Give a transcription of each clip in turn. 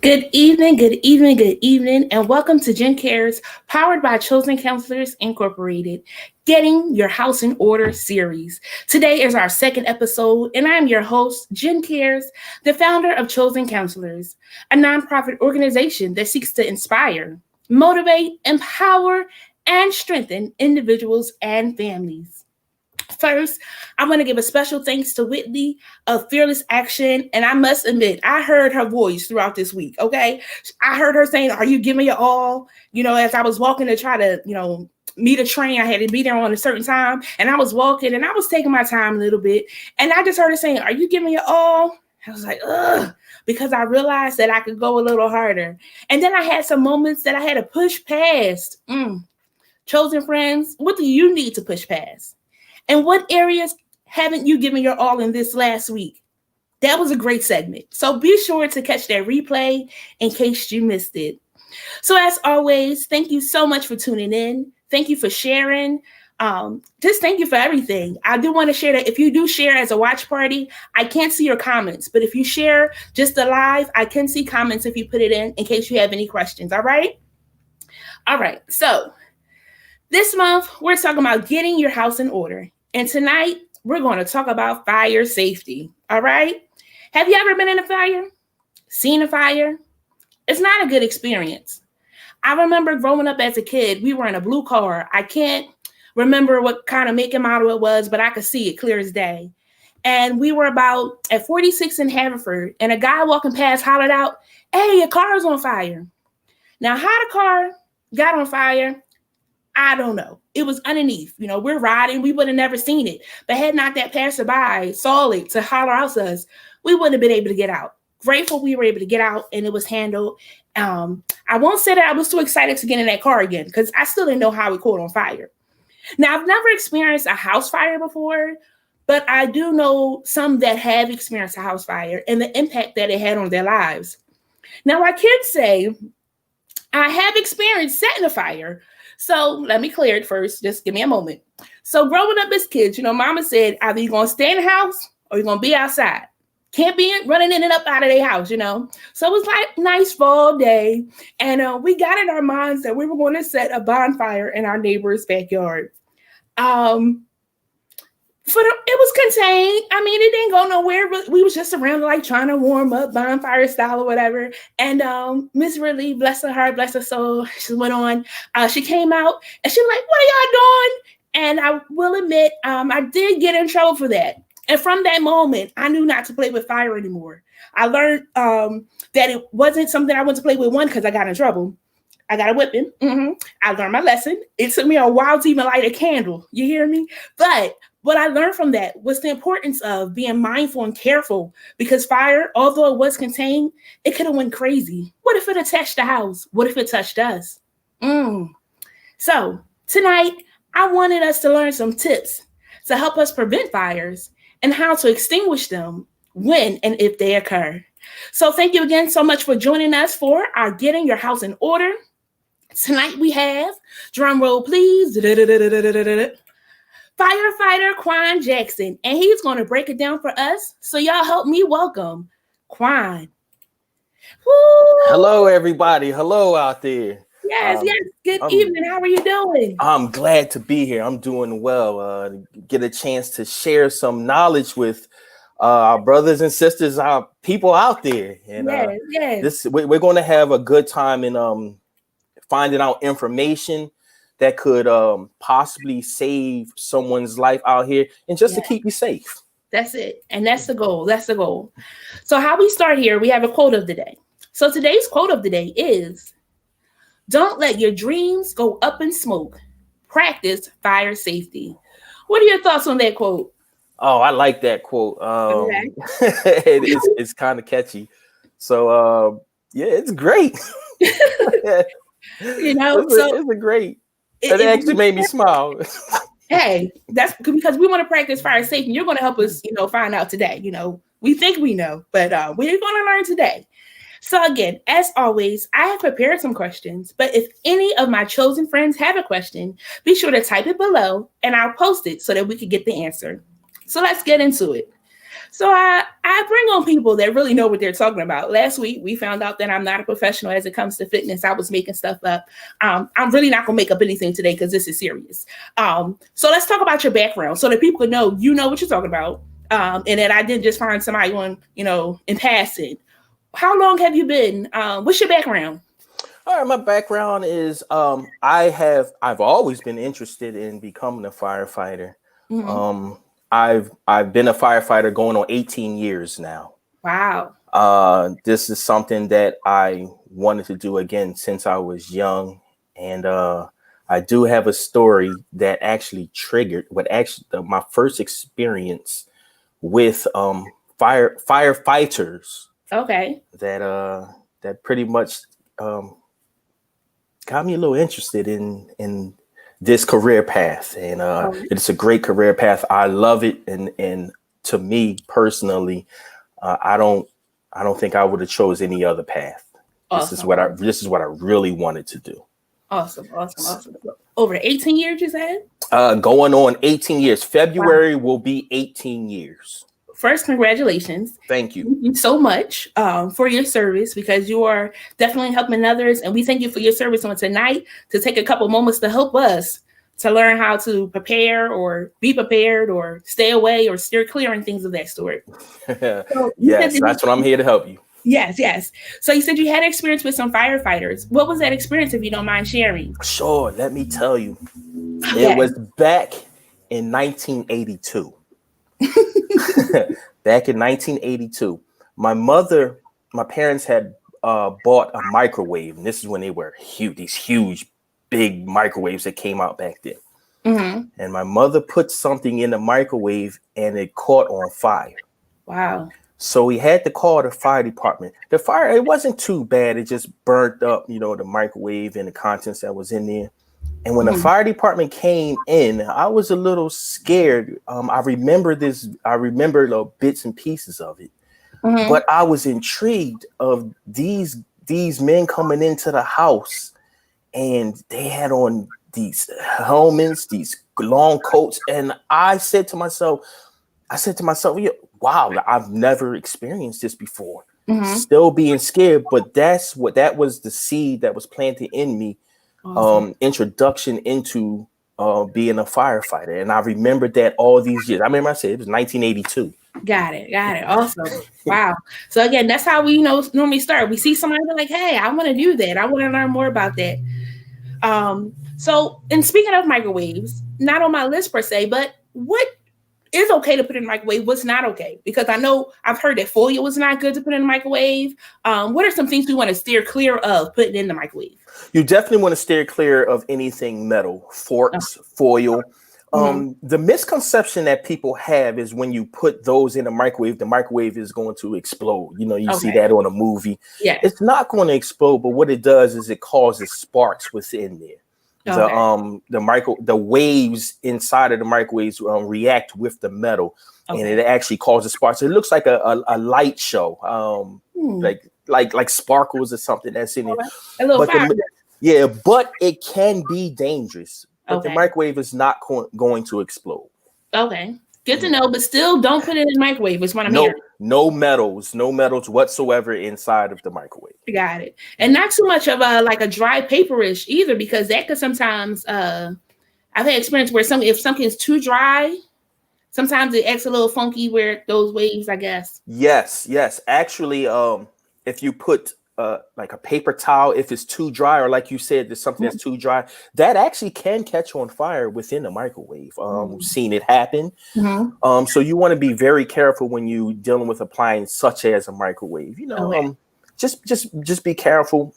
Good evening, good evening, good evening, and welcome to Gen Cares, powered by Chosen Counselors Incorporated, Getting Your House in Order series. Today is our second episode, and I'm your host, Gen Cares, the founder of Chosen Counselors, a nonprofit organization that seeks to inspire, motivate, empower, and strengthen individuals and families. First, I want to give a special thanks to Whitney of Fearless Action. And I must admit, I heard her voice throughout this week. Okay. I heard her saying, "Are you giving your all?" As I was walking to try to, meet a train, I had to be there on a certain time. And I was walking and I was taking my time a little bit. And I just heard her saying, "Are you giving your all?" I was like, ugh, because I realized that I could go a little harder. And then I had some moments that I had to push past. Chosen friends, what do you need to push past? And what areas haven't you given your all in this last week? That was a great segment. So be sure to catch that replay in case you missed it. So as always, thank you so much for tuning in. Thank you for sharing. Just thank you for everything. I do want to share that if you do share as a watch party, I can't see your comments. But if you share just the live, I can see comments if you put it in case you have any questions. All right? All right. So this month, we're talking about getting your house in order. And tonight, we're going to talk about fire safety. All right? Have you ever been in a fire? Seen a fire? It's not a good experience. I remember growing up as a kid, we were in a blue car. I can't remember what kind of make and model it was, but I could see it clear as day. And we were about at 46 in Haverford, and a guy walking past hollered out, "Hey, your car is on fire." Now, how the car got on fire, I don't know. It was underneath. We're riding. We would have never seen it. But had not that passerby saw it to holler out to us, we wouldn't have been able to get out. Grateful we were able to get out and it was handled. I won't say that I was too excited to get in that car again because I still didn't know how it caught on fire. Now, I've never experienced a house fire before, but I do know some that have experienced a house fire and the impact that it had on their lives. Now, I can say I have experienced setting a fire. So let me clear it first. Just give me a moment. So growing up as kids, mama said, either you're going to stay in the house or you're going to be outside. Can't be running in and up out of their house, So it was like a nice fall day. And we got in our minds that we were going to set a bonfire in our neighbor's backyard. It was contained. I mean, it didn't go nowhere, but we was just around like trying to warm up bonfire style or whatever. And Miss Ridley, bless her heart, bless her soul, she went on. She came out and she was like, "What are y'all doing?" And I will admit, I did get in trouble for that. And from that moment, I knew not to play with fire anymore. I learned that it wasn't something I went to play with, one, because I got in trouble. I got a whipping. I learned my lesson. It took me a while to even light a candle. You hear me? But what I learned from that was the importance of being mindful and careful, because fire, although it was contained, it could have went crazy. What if it had touched the house? What if it touched us? So tonight, I wanted us to learn some tips to help us prevent fires and how to extinguish them when and if they occur. So thank you again so much for joining us for our Getting Your House in Order. Tonight we have, drum roll please, Fighter Kwan Jackson, and he's going to break it down for us. So y'all help me welcome Kwan. Woo! Hello, everybody. Hello out there. Yes. Good evening. How are you doing? I'm glad to be here. I'm doing well. Get a chance to share some knowledge with our brothers and sisters, our people out there. And we're going to have a good time in finding out information that could possibly save someone's life out here and just to keep you safe. That's it. And that's the goal. So how we start here, we have a quote of the day. So today's quote of the day is, "Don't let your dreams go up in smoke. Practice fire safety." What are your thoughts on that quote? Oh, I like that quote. It's kind of catchy. So, it's great. It's a great. It actually made me smile. Hey, that's because we want to practice fire safety. And you're going to help us, find out today. We think we know, but we're going to learn today. So again, as always, I have prepared some questions, but if any of my chosen friends have a question, be sure to type it below and I'll post it so that we can get the answer. So let's get into it. So I bring on people that really know what they're talking about. Last week, we found out that I'm not a professional as it comes to fitness. I was making stuff up. I'm really not going to make up anything today because this is serious. So let's talk about your background so that people can know you know what you're talking about, and that I didn't just find somebody on, in passing. How long have you been? What's your background? All right, my background is I've always been interested in becoming a firefighter. Mm-hmm. I've been a firefighter going on 18 years now. Wow. This is something that I wanted to do again since I was young, and I do have a story that actually triggered my first experience with firefighters. Okay. That pretty much got me a little interested in this career path, and it's a great career path. I love it, and to me personally, I don't think I would have chose any other path. Awesome. This is what I really wanted to do. Awesome. Over 18 years, you said? Going on 18 years. February will be 18 years. First, congratulations. Thank you. Thank you so much for your service, because you are definitely helping others. And we thank you for your service on tonight to take a couple moments to help us to learn how to prepare or be prepared or stay away or steer clear and things of that sort. So yes, that's what I'm here to help you. Yes. So you said you had experience with some firefighters. What was that experience, if you don't mind sharing? Sure. Let me tell you. Okay. It was back in 1982. Back in 1982, my parents had bought a microwave, and this is when they were these huge, big microwaves that came out back then. Mm-hmm. And my mother put something in the microwave, and it caught on fire. Wow. So we had to call the fire department. The fire, it wasn't too bad. It just burnt up, the microwave and the contents that was in there. And when the fire department came in, I was a little scared. I remember little bits and pieces of it, but I was intrigued of these men coming into the house, and they had on these helmets, these long coats. And I said to myself, wow, I've never experienced this before. Still being scared, but that was the seed that was planted in me. Awesome. Introduction into being a firefighter. And I remembered that all these years. I remember I said it was 1982. Got it. Awesome. Wow. So again, that's how we normally start. We see somebody like, hey, I want to do that. I want to learn more about that. So, and speaking of microwaves, not on my list per se, but what is okay to put in the microwave? What's not okay? Because I know I've heard that foil is not good to put in the microwave. What are some things we want to steer clear of putting in the microwave? You definitely want to steer clear of anything metal, forks, foil. The misconception that people have is when you put those in the microwave is going to explode. You see that on a movie. Yeah. It's not going to explode, but what it does is it causes sparks within there. Okay. The waves inside of the microwaves react with the metal, and it actually causes sparks. It looks like a light show, like sparkles or something that's in it. A little fire. But it can be dangerous. But the microwave is not going to explode. Okay. Good to know, but still don't put it in the microwave is what I'm hearing. No metals whatsoever inside of the microwave. Got it. And not too much of a dry paperish either, because that could sometimes, I've had experience where if something's too dry, sometimes it acts a little funky where those waves, I guess. Yes. Actually, if you put like a paper towel, if it's too dry, or like you said, there's something that's too dry, that actually can catch on fire within the microwave. We've seen it happen. So you want to be very careful when you dealing with appliance such as a microwave. Just be careful.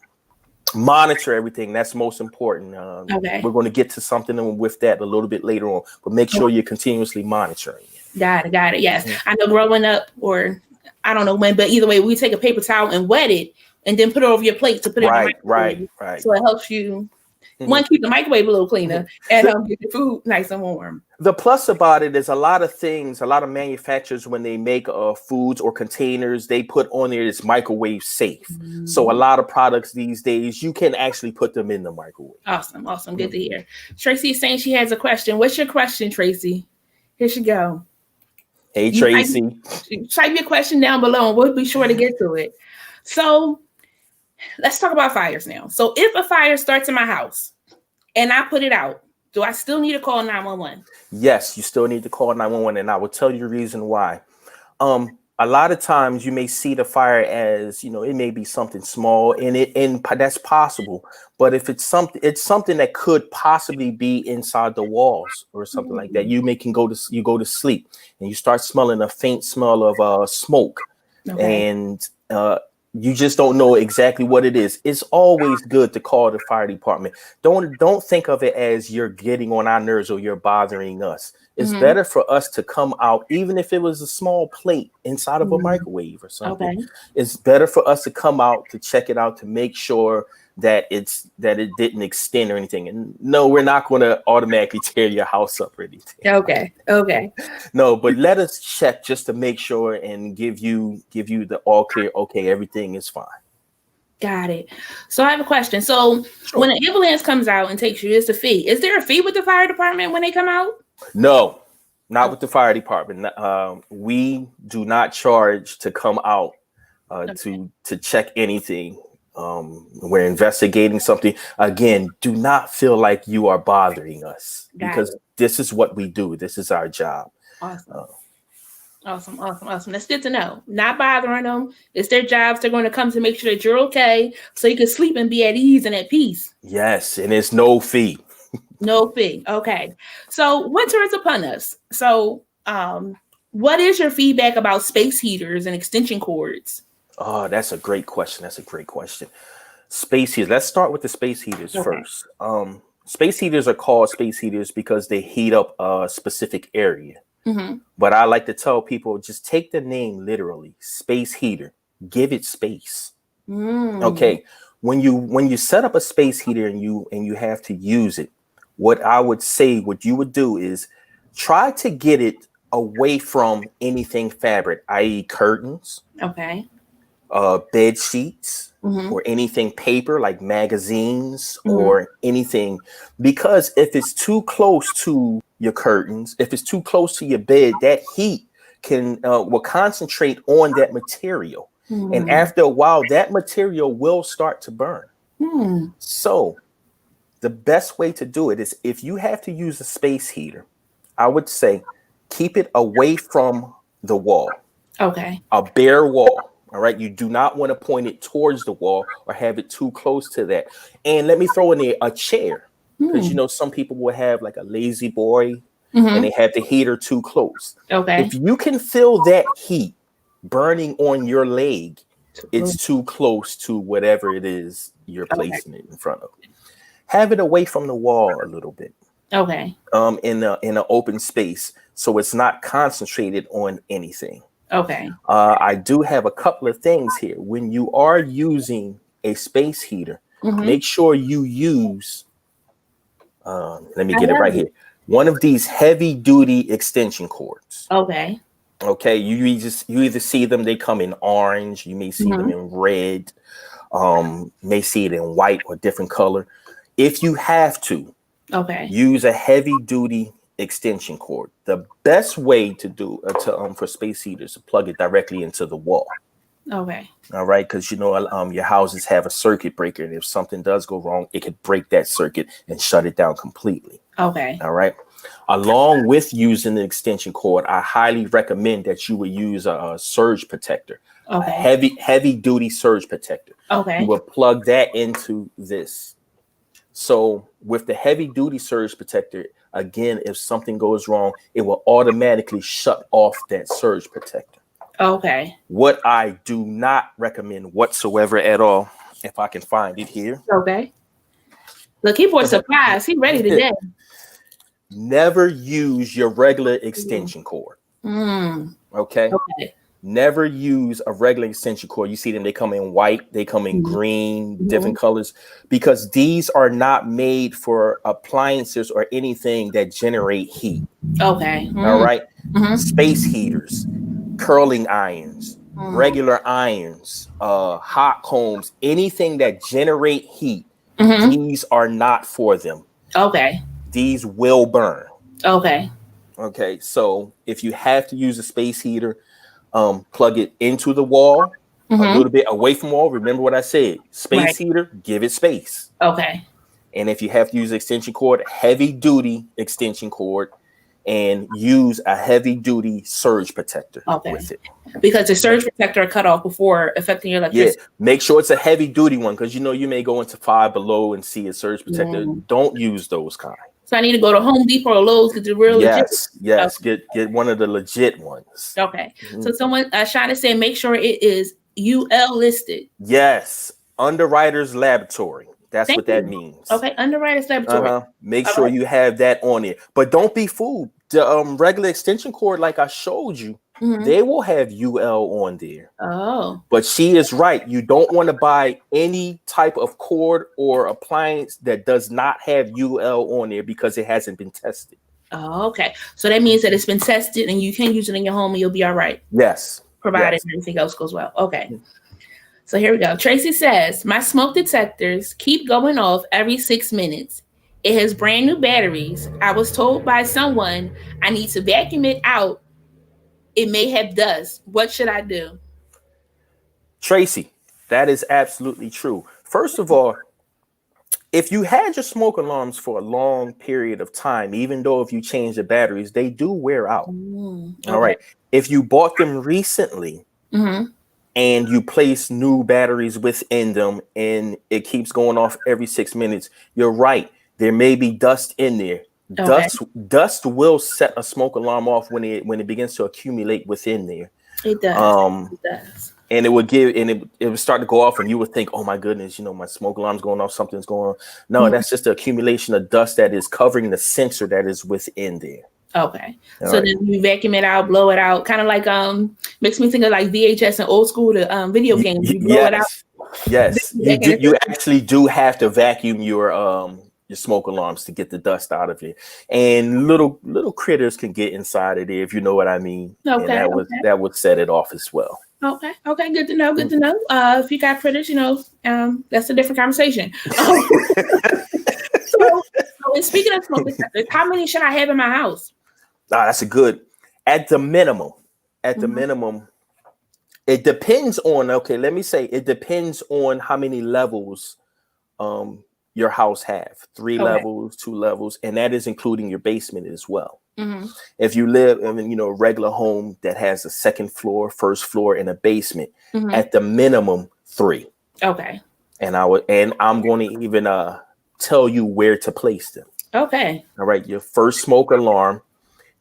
Monitor everything. That's most important. We're going to get to something with that a little bit later on, but make sure you're continuously monitoring it. Got it. Yes. I know growing up, or I don't know when, but either way, we take a paper towel and wet it and then put it over your plate to put it in the microwave. Right. So it helps you, keep the microwave a little cleaner and get the food nice and warm. The plus about it is a lot of manufacturers, when they make foods or containers, they put on there it's microwave safe. So a lot of products these days, you can actually put them in the microwave. Awesome. Good to hear. Tracy is saying she has a question. What's your question, Tracy? Here she go. Hey, Tracy. Type your question down below and we'll be sure to get to it. So let's talk about fires now. So if a fire starts in my house and I put it out, do I still need to call 911? Yes, you still need to call 911, and I will tell you the reason why. A lot of times you may see the fire as, it may be something small, and that's possible. But if it's something that could possibly be inside the walls or something like that. You go to sleep and you start smelling a faint smell of smoke, and you just don't know exactly what it is. It's always good to call the fire department. Don't think of it as you're getting on our nerves or you're bothering us. It's better for us to come out, even if it was a small plate inside of a microwave or something. It's better for us to come out to check it out to make sure that it didn't extend or anything. And no, we're not going to automatically tear your house up or anything. Okay. No, but let us check just to make sure and give you the all clear. Okay, everything is fine. Got it. So I have a question. So when an ambulance comes out and takes you, it's a fee. Is there a fee with the fire department when they come out? No, not with the fire department. We do not charge to come out to check anything. We're investigating something. Again, do not feel like you are bothering us because this is what we do. This is our job. Awesome. That's good to know. Not bothering them. It's their jobs. They're going to come to make sure that you're okay so you can sleep and be at ease and at peace. Yes, and it's no fee. No fee. Okay. So winter is upon us. So what is your feedback about space heaters and extension cords? Oh, that's a great question. Space heaters. Let's start with the space heaters first. Space heaters are called space heaters because they heat up a specific area. But I like to tell people, just take the name literally. Space heater. Give it space. Okay. When you set up a space heater and you have to use it, what you would do is try to get it away from anything fabric, i.e. curtains. Okay. Bed sheets or anything paper like magazines or anything, because if it's too close to your curtains, if it's too close to your bed, that heat will concentrate on that material, and after a while that material will start to burn. So the best way to do it is, if you have to use a space heater, I would say keep it away from the wall. Okay. A bare wall. All right. You do not want to point it towards the wall or have it too close to that. And let me throw in there a chair, because some people will have like a lazy boy and they have the heater too close. Okay. If you can feel that heat burning on your leg, it's too close to whatever it is you're placing it in front of. Have it away from the wall a little bit. Okay. In an open space, so it's not concentrated on anything. Okay. I do have a couple of things here. When you are using a space heater, make sure you use, let me get it right here, one of these heavy duty extension cords. Okay. Okay. You either see them, they come in orange, you may see them in red, may see it in white or different color. If you have to, use a heavy duty extension cord. The best way to do for space heaters to plug it directly into the wall. Okay. All right, because your houses have a circuit breaker, and if something does go wrong, it could break that circuit and shut it down completely. Okay. All right. Along with using the extension cord, I highly recommend that you would use a surge protector. Okay. A heavy duty surge protector. Okay. You will plug that into this. So with the heavy duty surge protector, again, if something goes wrong, it will automatically shut off that surge protector. Okay. What I do not recommend whatsoever at all, if I can find it here. Okay. Look, he bought supplies. He ready today. Never use your regular extension cord. Okay. Never use a regular extension cord. You see them, they come in white, they come in green, different colors, because these are not made for appliances or anything that generate heat. Okay. All right. Space heaters, curling irons, regular irons, hot combs, anything that generate heat. These are not for them. Okay. These will burn. Okay. Okay, so if you have to use a space heater, plug it into the wall, a little bit away from wall. Remember what I said, space heater, give it space. Okay. And if you have to use extension cord, heavy duty extension cord, and use a heavy duty surge protector with it. Because the surge protector cut off before affecting your electricity. Yeah, make sure it's a heavy duty one, because you may go into Five Below and see a surge protector. Don't use those kind. So I need to go to Home Depot or Lowe's, get the real legit. Yes, get one of the legit ones. Okay. So someone, Shauna said, make sure it is UL listed. Yes, Underwriters Laboratory. That's what that means. Okay, Underwriters Laboratory. Make sure you have that on it. But don't be fooled. The regular extension cord, like I showed you, they will have UL on there. Oh. But she is right. You don't want to buy any type of cord or appliance that does not have UL on there because it hasn't been tested. Oh, okay. So that means that it's been tested and you can use it in your home and you'll be all right. Yes. Provided everything else goes well. Okay. So here we go. Tracy says, my smoke detectors keep going off every 6 minutes. It has brand new batteries. I was told by someone I need to vacuum it out. It may have dust. What should I do? Tracy, that is absolutely true. First of all, if you had your smoke alarms for a long period of time, even though if you change the batteries, they do wear out. Okay. All right. If you bought them recently, and you place new batteries within them and it keeps going off every 6 minutes, you're right. There may be dust in there. Okay. Dust will set a smoke alarm off when it begins to accumulate within there. It does. It does. And it would start to go off and you would think, oh my goodness, my smoke alarm's going off, something's going on. No, that's just the accumulation of dust that is covering the sensor that is within there. Okay. So then you vacuum it out, blow it out, kind of like makes me think of like VHS and old school video games. You blow it out. Yes. You actually do have to vacuum your smoke alarms to get the dust out of it. And little critters can get inside of there, if you know what I mean. Okay. And that would set it off as well. Okay. Good to know. If you got critters, that's a different conversation. So speaking of smoke detectors, how many should I have in my house? That's a good. At the minimum, it depends on. Okay, let me say it depends on how many levels your house have. 3 levels, 2 levels, and that is including your basement as well. If you live in a regular home that has a second floor, first floor, and a basement, at the minimum 3. Okay. And I'm going to even tell you where to place them. Okay. All right. Your first smoke alarm,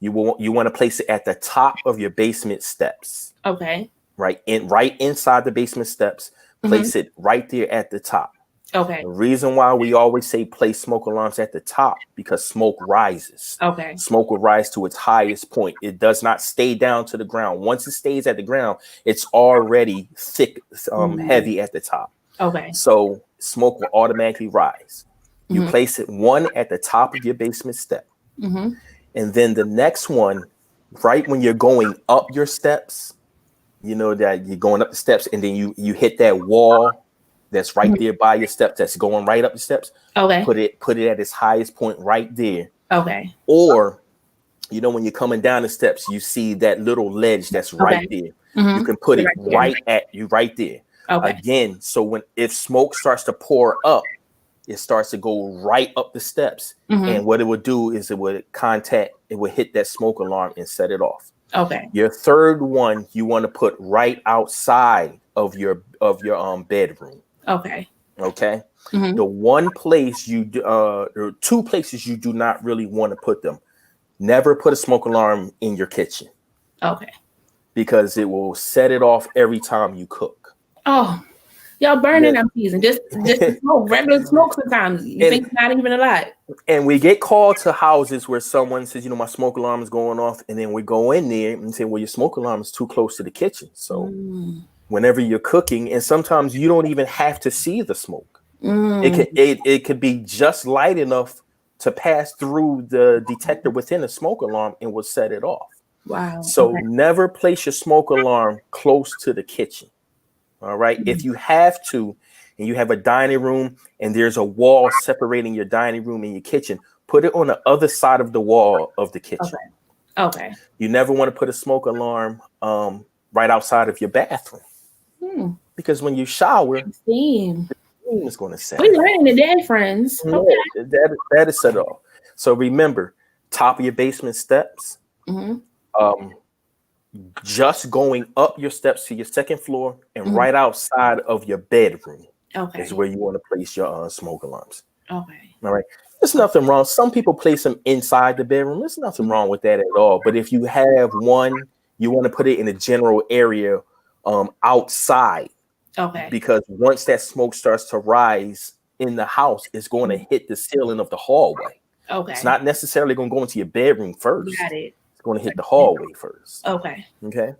you want to place it at the top of your basement steps. Okay. Right inside the basement steps. Place it right there at the top. Okay. The reason why we always say place smoke alarms at the top, because smoke rises. Okay. Smoke will rise to its highest point. It does not stay down to the ground. Once it stays at the ground, it's already thick, heavy at the top. Okay. So smoke will automatically rise. You place it one at the top of your basement step. And then the next one, right when you're going up your steps, that you're going up the steps and then you hit that wall that's right there by your steps, that's going right up the steps. Okay. Put it at its highest point right there. Okay. Or, when you're coming down the steps, you see that little ledge that's right there. You can put it right there. Okay. Again, so if smoke starts to pour up, it starts to go right up the steps. And what it would do is it would hit that smoke alarm and set it off. Okay. Your third one, you want to put right outside of your bedroom. Okay. Okay. The one place or 2 places you do not really want to put them. Never put a smoke alarm in your kitchen. Okay. Because it will set it off every time you cook. Oh, y'all burning them season. Just smoke, regular smoke sometimes. You think it's not even a lot. And we get called to houses where someone says, my smoke alarm is going off. And then we go in there and say, well, your smoke alarm is too close to the kitchen. So whenever you're cooking, and sometimes you don't even have to see the smoke. It could be just light enough to pass through the detector within the smoke alarm and will set it off. Wow. So never place your smoke alarm close to the kitchen. All right. If you have to, and you have a dining room and there's a wall separating your dining room and your kitchen, put it on the other side of the wall of the kitchen. Okay. You never want to put a smoke alarm right outside of your bathroom because when you shower, steam is going to set we it learning off. today, friends. Okay. That is set off. So remember, top of your basement steps. Just going up your steps to your second floor and right outside of your bedroom is where you want to place your smoke alarms. Okay. All right. There's nothing wrong. Some people place them inside the bedroom. There's nothing wrong with that at all. But if you have one, you want to put it in a general area outside. Okay. Because once that smoke starts to rise in the house, it's going to hit the ceiling of the hallway. Okay. It's not necessarily going to go into your bedroom first. Got it. It's going to hit the hallway first. Okay. Okay.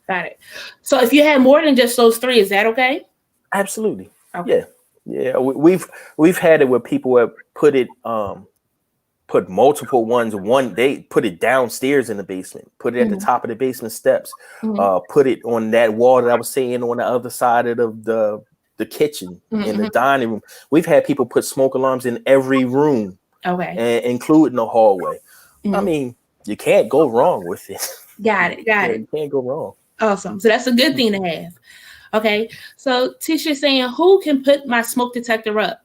Got it. So if you had more than just those three, is that okay? Absolutely. Okay. Yeah. We've had it where people have put it put multiple ones. One, they put it downstairs in the basement, put it at the top of the basement steps, put it on that wall that I was saying on the other side of the kitchen in the dining room. We've had people put smoke alarms in every room, including the hallway. I mean, you can't go wrong with it. Got it. You can't go wrong. Awesome. So that's a good thing to have. Okay. So Tisha's saying, who can put my smoke detector up?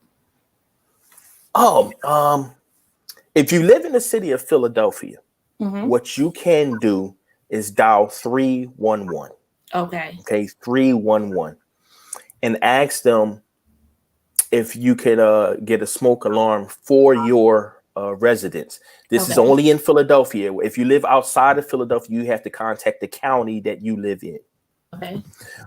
If you live in the city of Philadelphia, what you can do is dial 311. Okay. Okay, 311. And ask them if you could get a smoke alarm for your residence. This is only in Philadelphia. If you live outside of Philadelphia, you have to contact the county that you live in. Okay.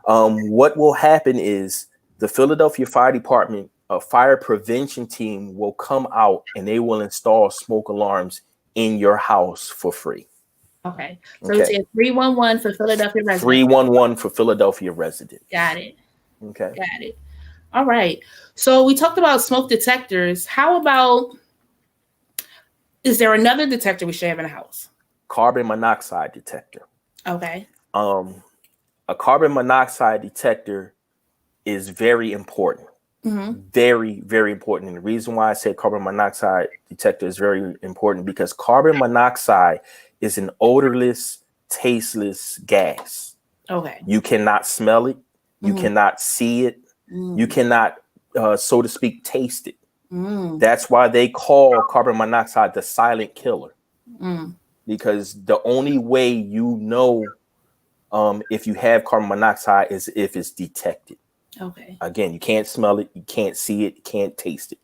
What will happen is the Philadelphia Fire Department fire prevention team will come out and they will install smoke alarms in your house for free. Okay. So it's 311 for Philadelphia residents. 311 for Philadelphia residents. Got it. Okay. Got it. All right. So we talked about smoke detectors. How about, is there another detector we should have in the house? Carbon monoxide detector. Okay. A carbon monoxide detector is very important. Very, very important. And the reason why I say carbon monoxide detector is very important because carbon monoxide is an odorless, tasteless gas. Okay. You cannot smell it. You cannot see it. You cannot, so to speak, taste it. That's why they call carbon monoxide the silent killer. Because the only way you know if you have carbon monoxide is if it's detected. Okay. Again, you can't smell it, you can't see it, you can't taste it.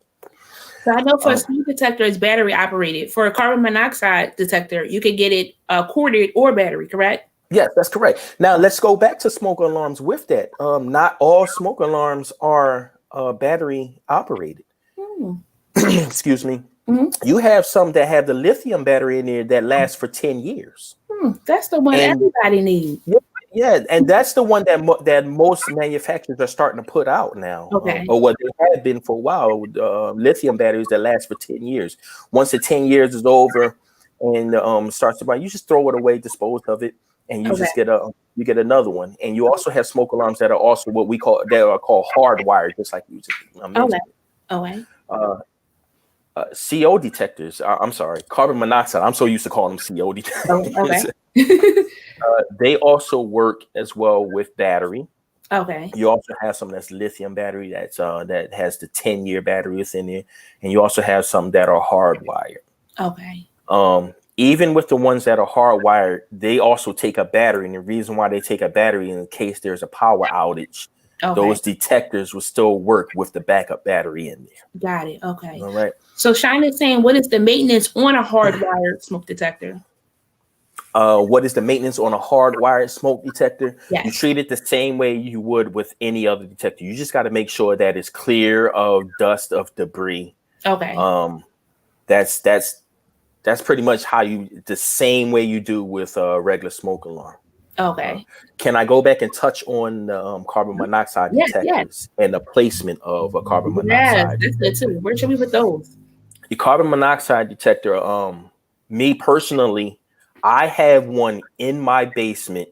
So I know for a smoke detector, it's battery operated. For a carbon monoxide detector, you can get it corded or battery, correct? Yes, that's correct. Now let's go back to smoke alarms with that. Not all smoke alarms are battery operated. Excuse me. You have some that have the lithium battery in there that lasts for 10 years. That's the one everybody needs. Yeah, and that's the one that most manufacturers are starting to put out now. Okay. Or what they have been for a while, lithium batteries that last for 10 years. Once the 10 years is over and starts to burn, you just throw it away, dispose of it, and you just get another one. And you also have smoke alarms that are also what we call hardwired, just like you just mentioned. Okay. CO detectors. I'm sorry, carbon monoxide. I'm so used to calling them CO detectors. They also work as well with battery. Okay. You also have some that's lithium battery that has the 10-year battery within there, and you also have some that are hardwired. Okay. Even with the ones that are hardwired, they also take a battery, and the reason why they take a battery in case there's a power outage, those detectors will still work with the backup battery in there. Got it. Okay. All right. So Shine is saying, what is the maintenance on a hardwired smoke detector? What is the maintenance on a hardwired smoke detector? Yes. You treat it the same way you would with any other detector. You just got to make sure that it's clear of dust, of debris. Okay. That's pretty much the same way you do with a regular smoke alarm. Okay. Can I go back and touch on carbon monoxide detectors and the placement of a carbon monoxide? Yes, that's good too. Where should we put those? The carbon monoxide detector, me personally, I have one in my basement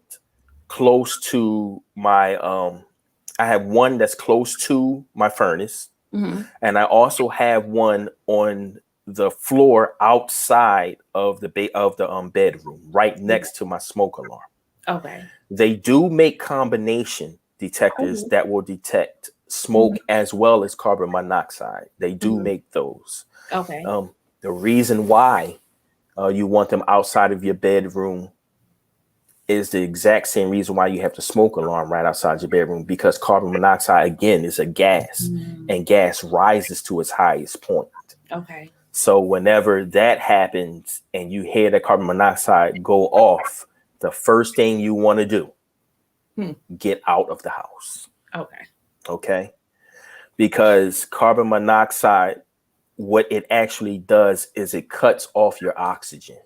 close to my I have one that's close to my furnace, and I also have one on the floor outside of the bedroom, right next to my smoke alarm. Okay. They do make combination detectors that will detect smoke as well as carbon monoxide. They do make those. Okay. The reason why you want them outside of your bedroom is the exact same reason why you have the smoke alarm right outside your bedroom, because carbon monoxide, again, is a gas, and gas rises to its highest point. Okay. So whenever that happens and you hear that carbon monoxide go off, the first thing you want to do, get out of the house. Okay. Okay. Because carbon monoxide, what it actually does is it cuts off your oxygen.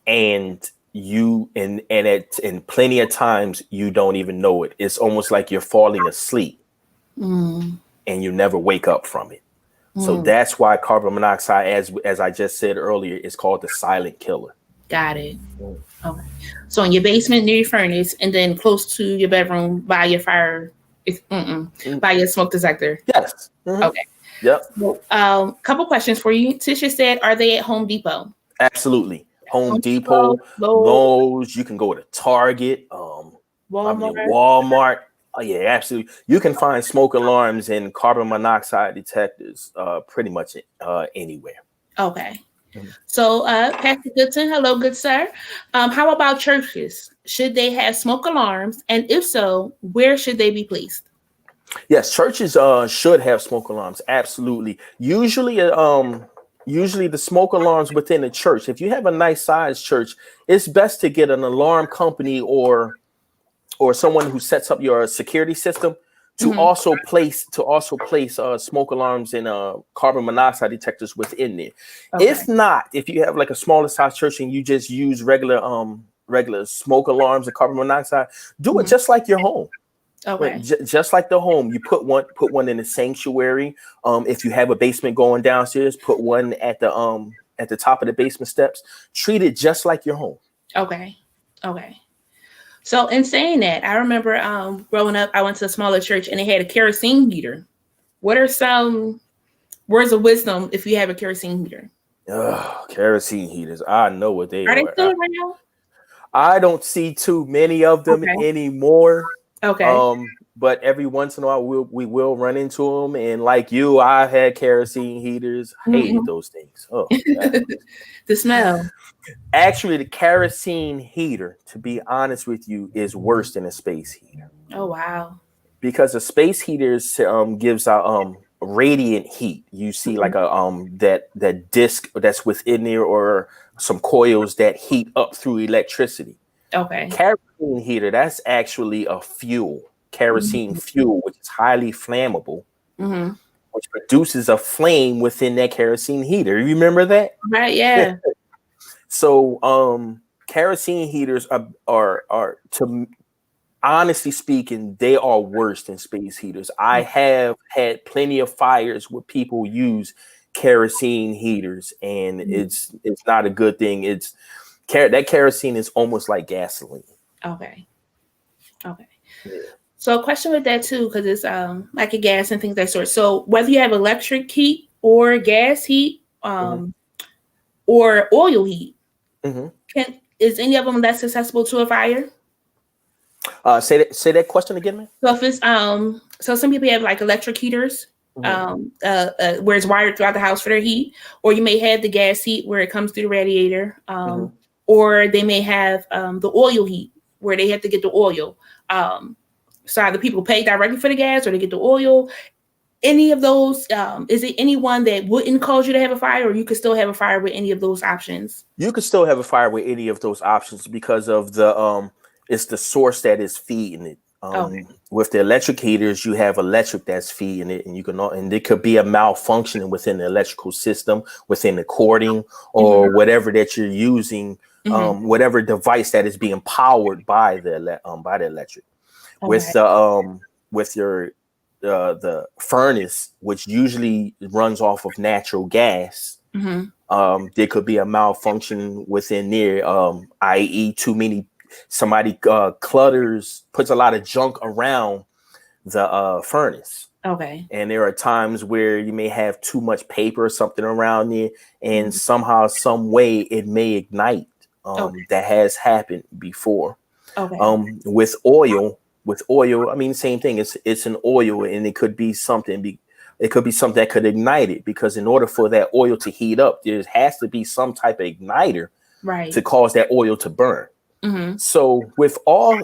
And you and plenty of times you don't even know it. It's almost like you're falling asleep and you never wake up from it. So that's why carbon monoxide, as I just said earlier, is called the silent killer. Got it. Okay. So in your basement near your furnace, and then close to your bedroom by your fire, by your smoke detector. Yes. Okay. Yep. Well, couple questions for you. Tisha said, "Are they at Home Depot?" Absolutely. Home Depot, Lowe's. You can go to Target, Walmart. Oh yeah, absolutely. You can find smoke alarms and carbon monoxide detectors pretty much anywhere. Okay. So, Pastor Goodson, hello, good sir. How about churches? Should they have smoke alarms? And if so, where should they be placed? Yes, churches should have smoke alarms. Absolutely. Usually the smoke alarms within the church, if you have a nice sized church, it's best to get an alarm company or someone who sets up your security system to also place smoke alarms and carbon monoxide detectors within there. Okay. If not, if you have like a smaller size church and you just use regular smoke alarms and carbon monoxide, do it just like your home. Okay. Just like the home, you put one in the sanctuary. If you have a basement going downstairs, put one at the top of the basement steps. Treat it just like your home. Okay. So in saying that, I remember growing up, I went to a smaller church and they had a kerosene heater. What are some words of wisdom if you have a kerosene heater? Kerosene heaters. I know what they are. Are they still around? I don't see too many of them anymore. Okay. But every once in a while we will run into them. And like you, I had kerosene heaters. Hated those things. Oh, the smell. Actually, the kerosene heater, to be honest with you, is worse than a space heater. Oh wow! Because a space heater gives out radiant heat. You see like a that disc that's within there, or some coils that heat up through electricity. Okay. Kerosene heater, that's actually a fuel, kerosene fuel, which is highly flammable, which produces a flame within that kerosene heater. You remember that? Right. Yeah. So, kerosene heaters are to honestly speaking, they are worse than space heaters. I have had plenty of fires where people use kerosene heaters, and it's not a good thing. That kerosene is almost like gasoline. Okay. Yeah. So a question with that too, because it's like a gas and things of that sort. So whether you have electric heat or gas heat, or oil heat, is any of them less susceptible to a fire? Say that question again, man. So if it's so some people have like electric heaters, where it's wired throughout the house for their heat, or you may have the gas heat where it comes through the radiator, or they may have the oil heat where they have to get the oil. So either people pay directly for the gas or they get the oil. Any of those, is it anyone that wouldn't cause you to have a fire, or you could still have a fire with any of those options? You could still have a fire with any of those options because of the it's the source that is feeding it. With the electric heaters, you have electric that's feeding it, and there could be a malfunctioning within the electrical system, within the cording, or whatever that you're using, whatever device that is being powered by the electric. With the furnace, which usually runs off of natural gas, there could be a malfunction within there, i.e., somebody puts a lot of junk around the furnace. Okay. And there are times where you may have too much paper or something around there, and somehow, some way, it may ignite. Okay. That has happened before. Okay. With oil, I mean, same thing. It's an oil, and it could be something. It could be something that could ignite it, because in order for that oil to heat up, there has to be some type of igniter Right. to cause that oil to burn. Mm-hmm. So with all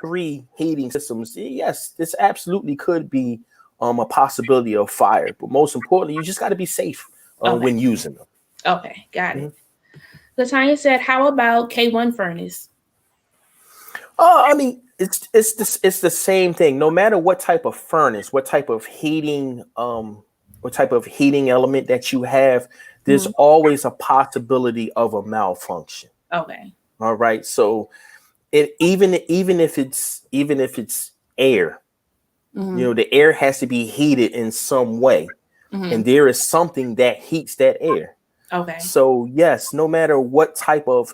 three heating systems, yes, this absolutely could be a possibility of fire. But most importantly, you just got to be safe Okay. when using them. Okay. Got it. Latanya said, "How about K1 furnace?" I mean, it's the same thing. No matter what type of furnace, what type of heating element that you have, there's Mm-hmm. always a possibility of a malfunction. Okay. All right. So even if it's air, Mm-hmm. the air has to be heated in some way, Mm-hmm. and there is something that heats that air. Okay. So yes, no matter what type of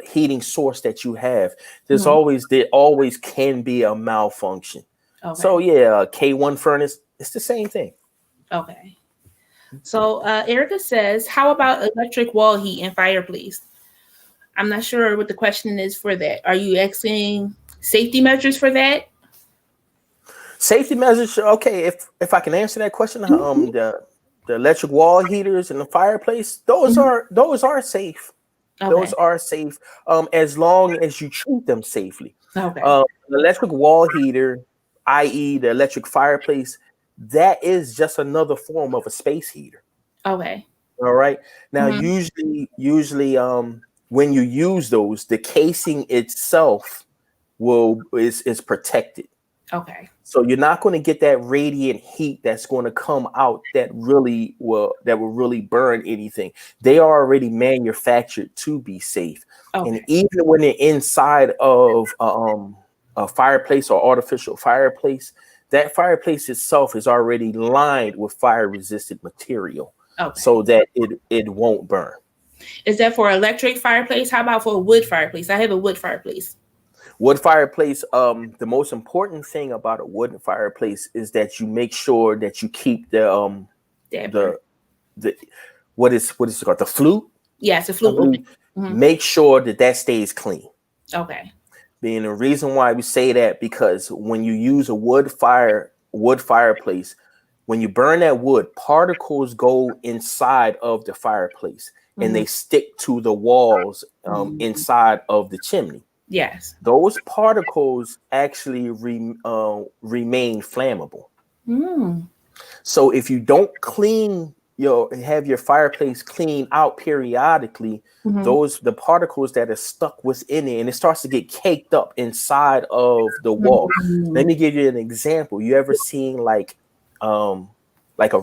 heating source that you have, Mm-hmm. there always can be a malfunction. So Okay. yeah, K1 furnace, it's the same thing. Okay. So Erica says, "How about electric wall heat and fireplace?" I'm not sure what the question is for that. Are you asking safety measures for that? Safety measures, okay. If I can answer that question, Mm-hmm. the electric wall heaters and the fireplace, those are safe. Those Okay. are safe, as long as you treat them safely. Okay. The electric wall heater, i.e., the electric fireplace, that is just another form of a space heater. Okay. All right. Now, Mm-hmm. usually, when you use those, the casing itself is protected. Okay. So you're not going to get that radiant heat that's going to come out that will really burn anything. They are already manufactured to be safe. And Okay. even when they're inside of a fireplace or artificial fireplace, that fireplace itself is already lined with fire resistant material Okay. so that it won't burn. Is that for electric fireplace? How about for a wood fireplace? I have a wood fireplace. Wood fireplace, the most important thing about a wooden fireplace is that you make sure that you keep Dapper. the the what is it called, the flute, Yeah, it's a I flute believe. open. Mm-hmm. Make sure that stays clean. Okay. Being the reason why we say that, because when you use a wood fireplace, when you burn that wood, particles go inside of the fireplace and Mm-hmm. they stick to the walls Mm-hmm. inside of the chimney. Yes. Those particles actually remain flammable. Mm. So if you don't have your fireplace clean out periodically, Mm-hmm. the particles that are stuck within it, and it starts to get caked up inside of the wall. Let Mm-hmm. me give you an example. You ever seen like a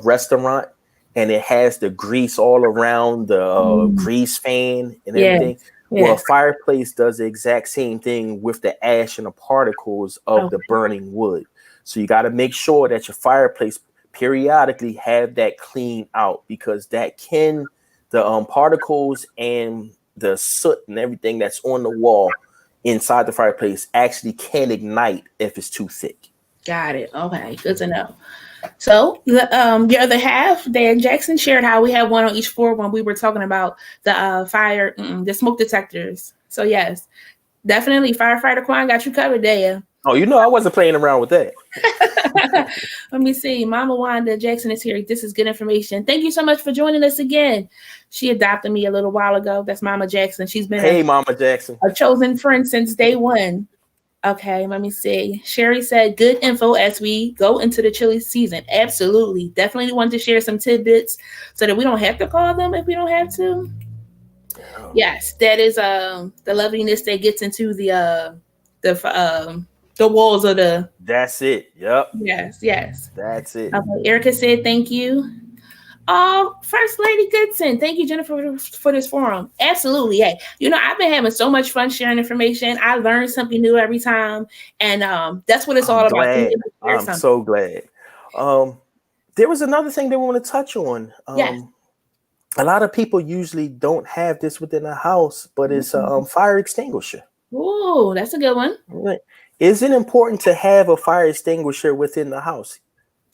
restaurant, and it has the grease all around the grease fan and Yes. everything? Well, a Yes. fireplace does the exact same thing with the ash and the particles of the Okay. burning wood. So you got to make sure that your fireplace periodically have that clean out, because the particles and the soot and everything that's on the wall inside the fireplace actually can ignite if it's too thick. Got it. Okay. Good to know. So your other half, Dan Jackson, shared how we had one on each floor when we were talking about the the smoke detectors. So yes, definitely firefighter Kwan got you covered there. Oh, I wasn't playing around with that. Let me see. Mama Wanda Jackson is here. This is good information. Thank you so much for joining us again. She adopted me a little while ago. That's Mama Jackson. She's been Hey, Mama Jackson. a chosen friend since day one. Okay, let me see. Sherry said, good info as we go into the chili season. Absolutely. Definitely want to share some tidbits so that we don't have to call them if we don't have to. Oh, Yes, that is the loveliness that gets into the walls of the. that's it. Yep. Yes, yes. That's it. Okay, Erica said thank you. First Lady Goodson, thank you, Jennifer, for this forum. Absolutely. Hey, I've been having so much fun sharing information. I learn something new every time, and that's what it's I'm all about. Being glad. able to share I'm something. so glad. There was another thing that we want to touch on. Yes. A lot of people usually don't have this within the house, but it's a fire extinguisher. Ooh, that's a good one. Right. Is it important to have a fire extinguisher within the house?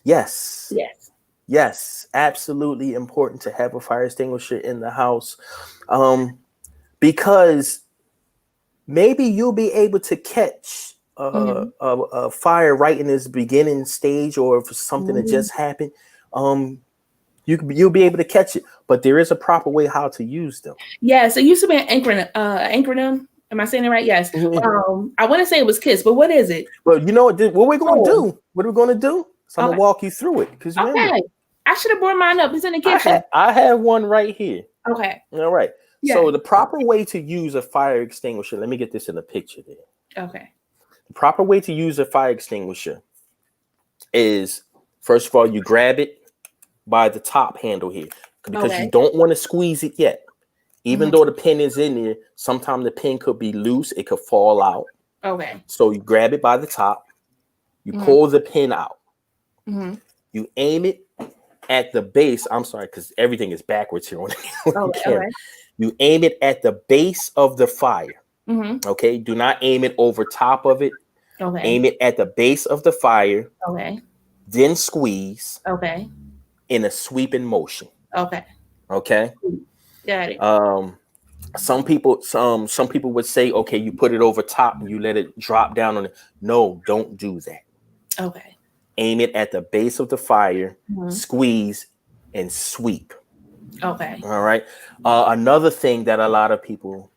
Yes. Yes. Yes, absolutely important to have a fire extinguisher in the house. Because maybe you'll be able to catch a fire right in its beginning stage, or if something that just happened, you'll be able to catch it. But there is a proper way how to use them. Yes, it used to be an acronym. Am I saying it right? Yes. I want to say it was KISS, but what is it? Well, you know what we're going to do? What are we going to do? So I'm going to walk you through it. Because remember, I should have brought mine up. It's in the kitchen. I have one right here. Okay. All right. Yeah. So the proper way to use a fire extinguisher, let me get this in the picture there. Okay. The proper way to use a fire extinguisher is, first of all, you grab it by the top handle here, because you don't want to squeeze it yet. Even though the pin is in there, sometimes the pin could be loose. It could fall out. Okay. So you grab it by the top. You pull the pin out. You aim it at the base. I'm sorry, because everything is backwards here on the camera. Okay. You aim it at the base of the fire. Okay. Do not aim it over top of it. Okay. Aim it at the base of the fire. Okay. Then squeeze. Okay. In a sweeping motion. Okay. Okay. Got it. Some people would say, okay, you put it over top and you let it drop down on it. No, don't do that. Okay. Aim it at the base of the fire, squeeze, and sweep. Okay. All right. Another thing that a lot of people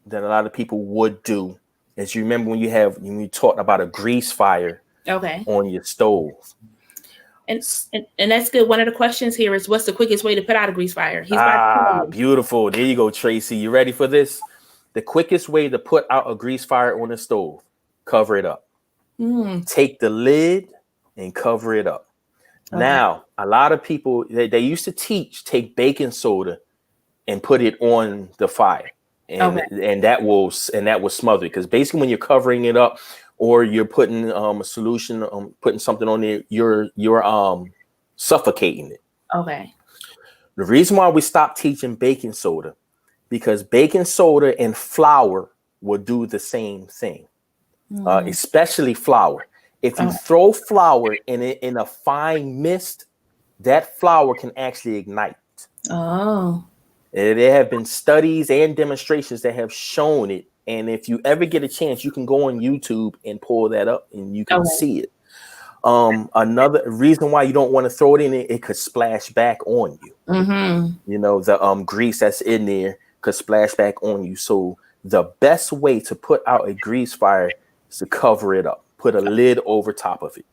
would do is, you remember when you talked about a grease fire on your stove. And that's good. One of the questions here is, what's the quickest way to put out a grease fire? Beautiful. There you go, Tracy. You ready for this? The quickest way to put out a grease fire on a stove: cover it up. Take the lid and cover it up. Okay. Now, a lot of people, they used to take baking soda and put it on the fire, and that will smother it, because basically when you're covering it up, or you're putting a solution, putting something on there, you're suffocating it. Okay. The reason why we stopped teaching baking soda, because baking soda and flour will do the same thing, especially flour. If you throw flour in a fine mist, that flour can actually ignite. Oh. There have been studies and demonstrations that have shown it. And if you ever get a chance, you can go on YouTube and pull that up and you can see it. Another reason why you don't want to throw it in, it could splash back on you. You know, the grease that's in there could splash back on you. So the best way to put out a grease fire is to cover it up. Put a lid over top of it.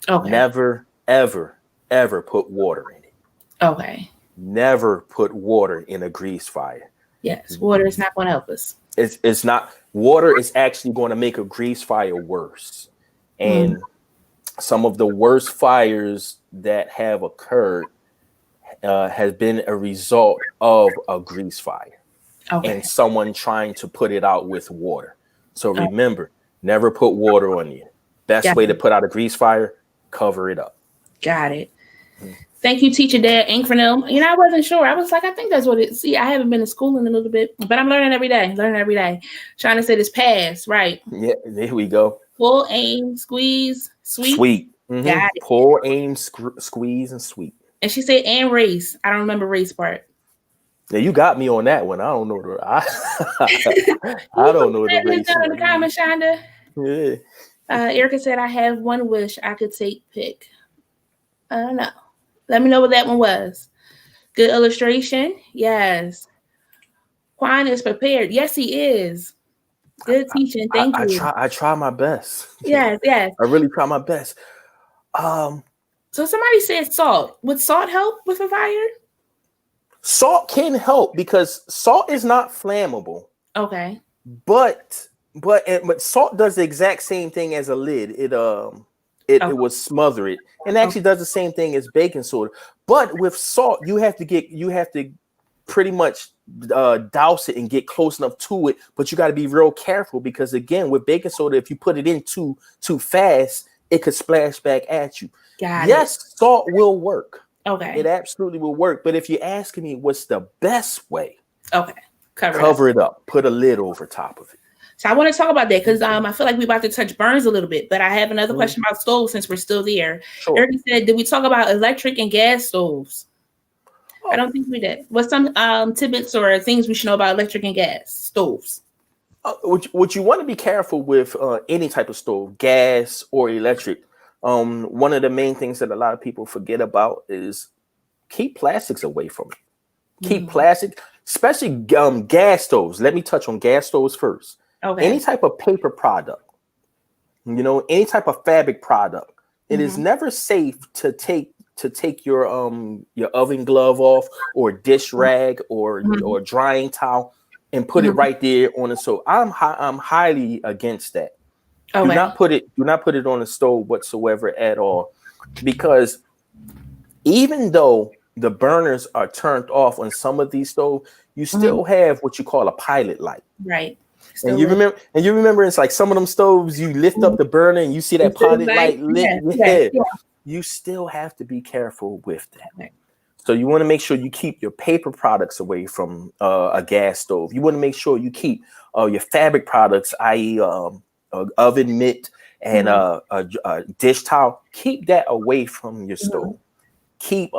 Okay. Never, ever, ever put water in it. Okay. Never put water in a grease fire. Yes, water is not going to help us. It's not. Water is actually going to make a grease fire worse. And some of the worst fires that have occurred has been a result of a grease fire and someone trying to put it out with water. So remember, never put water on you. Best way to put out a grease fire: cover it up. Got it. Thank you, Teacher Dad Inkfernil. I wasn't sure. I was like, I think that's what it is. See, I haven't been to school in a little bit, but I'm learning every day. Trying to say this pass, right? Yeah, there we go. Pull, aim, squeeze, sweep. Sweep. Got it. Pull, aim, squeeze, and sweep. And she said, and race. I don't remember race part. Yeah, you got me on that one. I don't know I don't know the race. In the comments, Shonda. Yeah. Erica said, I have one wish I could pick. I don't know. Let me know what that one was. Good illustration. Yes. Kwan is prepared. Yes, he is. Good teaching. Thank you. I try my best. Yes. I really try my best. So somebody said salt. Would salt help with a fire? Salt can help because salt is not flammable. Okay. But salt does the exact same thing as a lid. It will smother it, and actually does the same thing as baking soda. But with salt, you have to pretty much douse it and get close enough to it. But you got to be real careful, because again, with baking soda, if you put it in too fast, it could splash back at you. Yes, salt will work. Okay, it absolutely will work. But if you're asking me what's the best way, okay, cover it up. Put a lid over top of it. So I want to talk about that because I feel like we're about to touch burns a little bit, but I have another question about stoves since we're still there. Sure. Eric said, did we talk about electric and gas stoves? I don't think we did. What's some tidbits or things we should know about electric and gas stoves? Would you want to be careful with any type of stove, gas or electric? One of the main things that a lot of people forget about is keep plastics away from it. Keep plastic, especially gas stoves. Let me touch on gas stoves first. Okay. Any type of paper product, any type of fabric product, it is never safe to take your oven glove off or dish rag or drying towel and put it right there on the stove. I'm highly against that. Okay. Do not put it on the stove whatsoever at all, because even though the burners are turned off on some of these stoves, you still have what you call a pilot light. Right. And you remember it's like some of them stoves, you lift up the burner and you see that pilot light lit. Yeah. You still have to be careful with that. Okay. So you want to make sure you keep your paper products away from a gas stove. You want to make sure you keep your fabric products, i.e. Oven mitt and a dish towel. Keep that away from your stove. Keep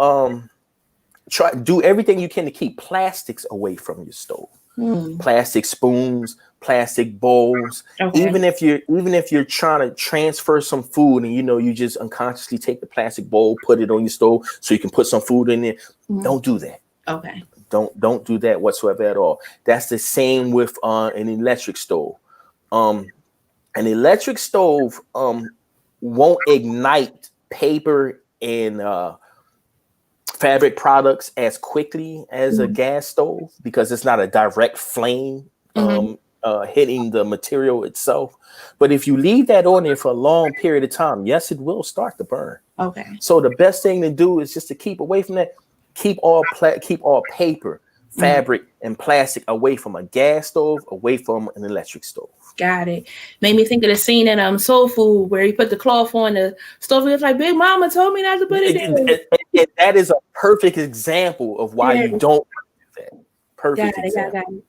do everything you can to keep plastics away from your stove. Plastic spoons, plastic bowls. Okay. Even if you're trying to transfer some food and you just unconsciously take the plastic bowl, put it on your stove so you can put some food in there. Don't do that. Okay. Don't do that whatsoever at all. That's the same with an electric stove. An electric stove won't ignite paper and fabric products as quickly as a gas stove because it's not a direct flame hitting the material itself. But if you leave that on there for a long period of time, yes, it will start to burn. Okay. So the best thing to do is just to keep away from that. Keep all paper, fabric, and plastic away from a gas stove, away from an electric stove. Got it. Made me think of the scene in Soul Food where he put the cloth on the stove. It's like, Big Mama told me not to put it in. And that is a perfect example of why you don't do that. Perfect example. Got it.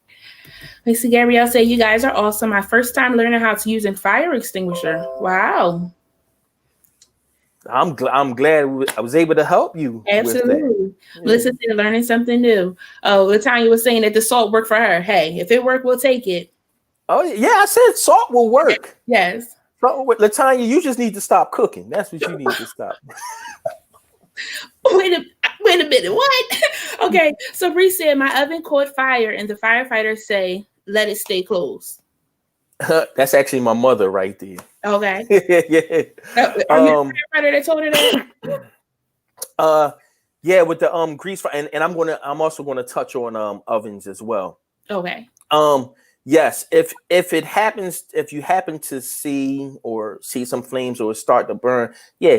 Let's see, Gabrielle said, you guys are awesome. My first time learning how to use a fire extinguisher. Wow. I'm glad I was able to help you. Absolutely. With that. Melissa said, learning something new. Oh, Latanya was saying that the salt worked for her. Hey, if it worked, we'll take it. Oh, yeah, I said salt will work. Yes. Latanya, you just need to stop cooking. That's what you need to stop. Wait a minute. What? Okay. So Bree said, my oven caught fire and the firefighters say, let it stay closed. That's actually my mother right there. Okay. Yeah. Are you the firefighter that told her that? Yeah, with the grease fire, and I'm also gonna touch on ovens as well. Okay. Yes, if you happen to see some flames or start to burn,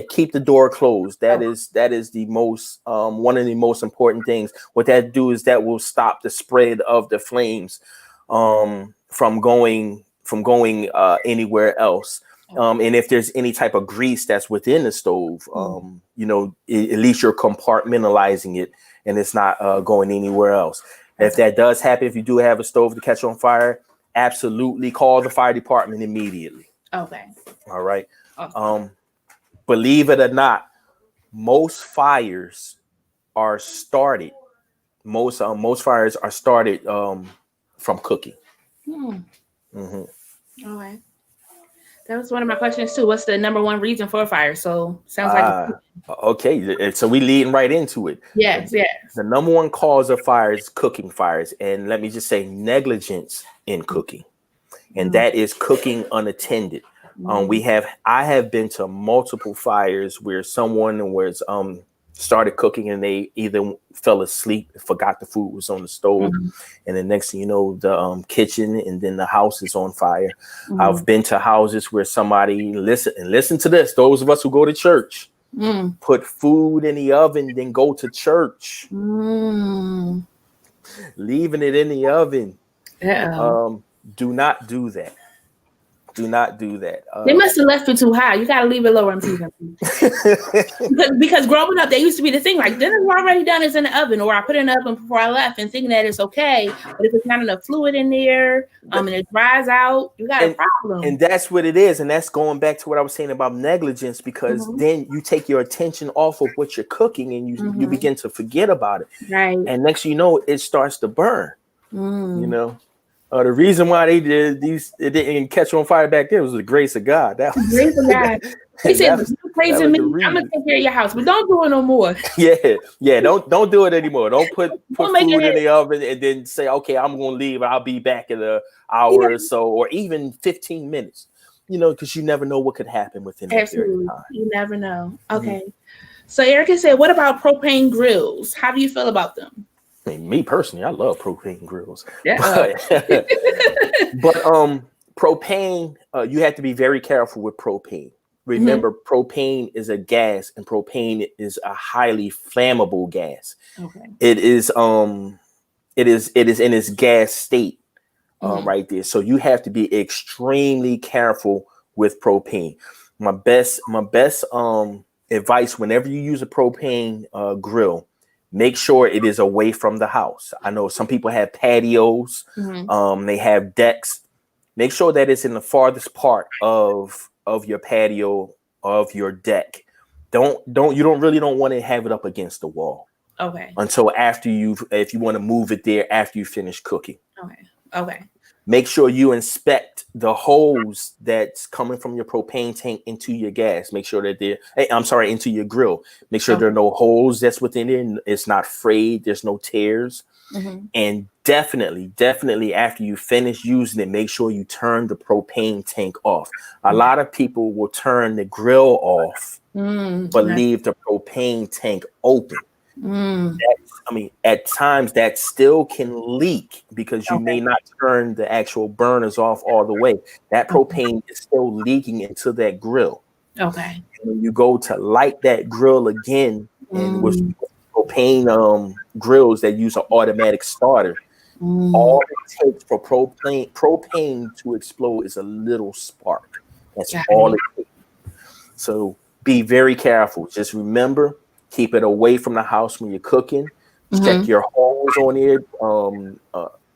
keep the door closed. That is the most one of the most important things. What that do is that will stop the spread of the flames from going anywhere else. And if there's any type of grease that's within the stove, at least you're compartmentalizing it and it's not going anywhere else. If that does happen, if you do have a stove to catch on fire, absolutely call the fire department immediately. Okay. All right. Awesome. Believe it or not, most fires are started. Most fires are started from cooking. All right. That was one of my questions too. What's the number one reason for a fire? So sounds like okay. So we leading right into it. Yes. The number one cause of fire is cooking fires, and let me just say negligence in cooking, and that is cooking unattended. I have been to multiple fires where someone was started cooking and they either fell asleep, forgot the food was on the stove, and the next thing you know, the kitchen and then the house is on fire. I've been to houses where somebody listen to this. Those of us who go to church, put food in the oven, then go to church, leaving it in the oven. Do not do that. Do not do that. They must have left it too high. You got to leave it lower in season. because growing up, that used to be the thing. Like, dinner's already done. It's in the oven, or I put it in the oven before I left, and thinking that it's okay. But if it's not enough fluid in there, and it dries out, you got a problem. And that's what it is. And that's going back to what I was saying about negligence, because then you take your attention off of what you're cooking, and you begin to forget about it. Right. And next you know, it starts to burn. You know. The reason why they did these, it didn't catch on fire back then, was the grace of God. That was grace of God. He said, "Praising me, I'm gonna take care of your house, but don't do it no more." Yeah. Don't do it anymore. Don't put food in the oven and then say, "Okay, I'm gonna leave. I'll be back in an hour or so, or even 15 minutes." You know, because you never know what could happen within that period of time. You never know. Okay. So Erica said, "What about propane grills? How do you feel about them?" I mean, me personally, I love propane grills. Yeah. But propane, you have to be very careful with propane. Remember, propane is a gas, and propane is a highly flammable gas. Okay. It is in its gas state right there. So you have to be extremely careful with propane. My best advice, whenever you use a propane grill, make sure it is away from the house. I know some people have patios, they have decks. Make sure that it's in the farthest part of your patio, of your deck. You don't really want to have it up against the wall. Okay. Until if you want to move it there after you finish cooking. Okay. Make sure you inspect the hose that's coming from your propane tank into your gas. Make sure that into your grill. Make sure there are no holes that's within it. It's not frayed. There's no tears. And definitely after you finish using it, make sure you turn the propane tank off. A lot of people will turn the grill off, but leave the propane tank open. At times that still can leak because you may not turn the actual burners off all the way. That propane is still leaking into that grill. Okay. And when you go to light that grill again, and with propane grills that use an automatic starter, all it takes for propane to explode is a little spark. That's all it takes. So be very careful. Just remember, keep it away from the house when you're cooking. Check your hose on it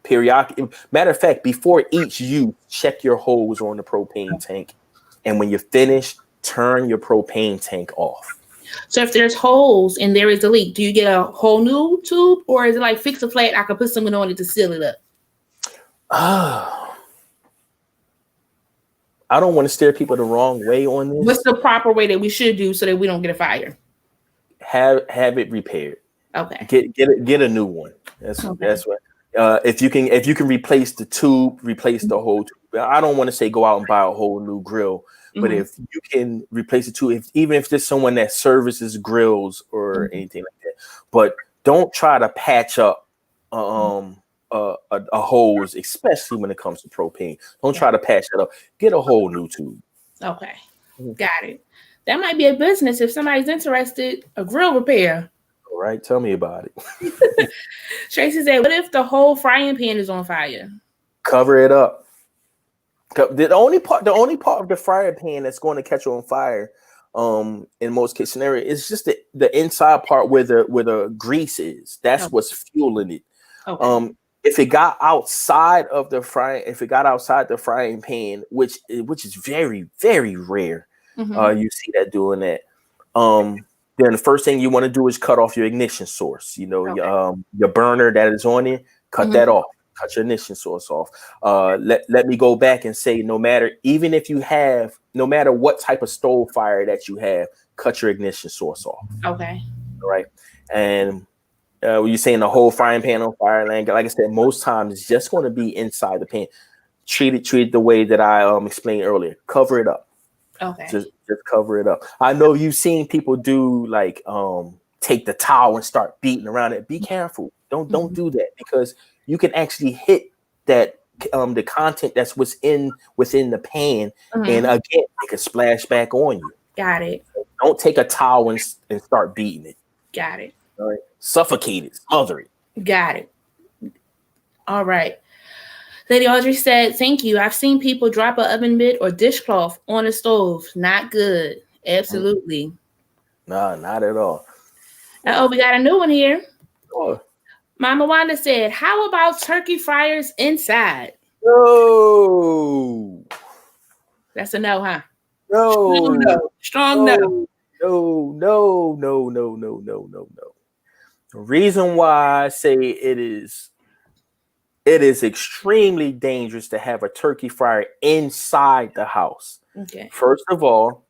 periodically. Matter of fact, before each use, check your hose on the propane tank. And when you're finished, turn your propane tank off. So if there's holes and there is a leak, do you get a whole new tube, or is it like fix a flat? I could put something on it to seal it up. I don't want to steer people the wrong way on this. What's the proper way that we should do so that we don't get a fire? Have it repaired. Okay. Get a new one. That's what. If you can replace the tube, replace the whole tube. I don't want to say go out and buy a whole new grill, but if you can replace the tube, even if there's someone that services grills or anything like that, but don't try to patch up a hose, especially when it comes to propane. Don't try to patch it up. Get a whole new tube. Okay, got it. That might be a business if somebody's interested. A grill repair. All right, tell me about it. Tracy said, "What if the whole frying pan is on fire?" Cover it up. The only part of the frying pan that's going to catch on fire, in most case scenario, is just the inside part where the grease is. That's what's fueling it. Okay. If it got outside the frying pan, which is very, very rare, you see that doing that. Then the first thing you want to do is cut off your ignition source. You know, your burner that is on it, cut that off. Cut your ignition source off. Let me go back and say, no matter what type of stove fire that you have, cut your ignition source off. Okay. All right. And when you're saying the whole frying pan on fire, like I said, most times it's just going to be inside the pan. Treat it the way that I explained earlier. Cover it up. Okay. Just cover it up. I know you've seen people do like take the towel and start beating around it. Be careful. Don't do that, because you can actually hit that the content that's within the pan, and again it can splash back on you. Got it. So don't take a towel and start beating it. Got it. All right. Suffocate it, smother it. Got it. All right. Lady Audrey said, "Thank you. I've seen people drop an oven mitt or dishcloth on the stove. Not good. Absolutely. No, not at all. Oh, we got a new one here. Oh. Mama Wanda said, "How about turkey fryers inside?" No. That's a no, huh? No. Strong no. No. The reason why I say it is extremely dangerous to have a turkey fryer inside the house. Okay. First of all,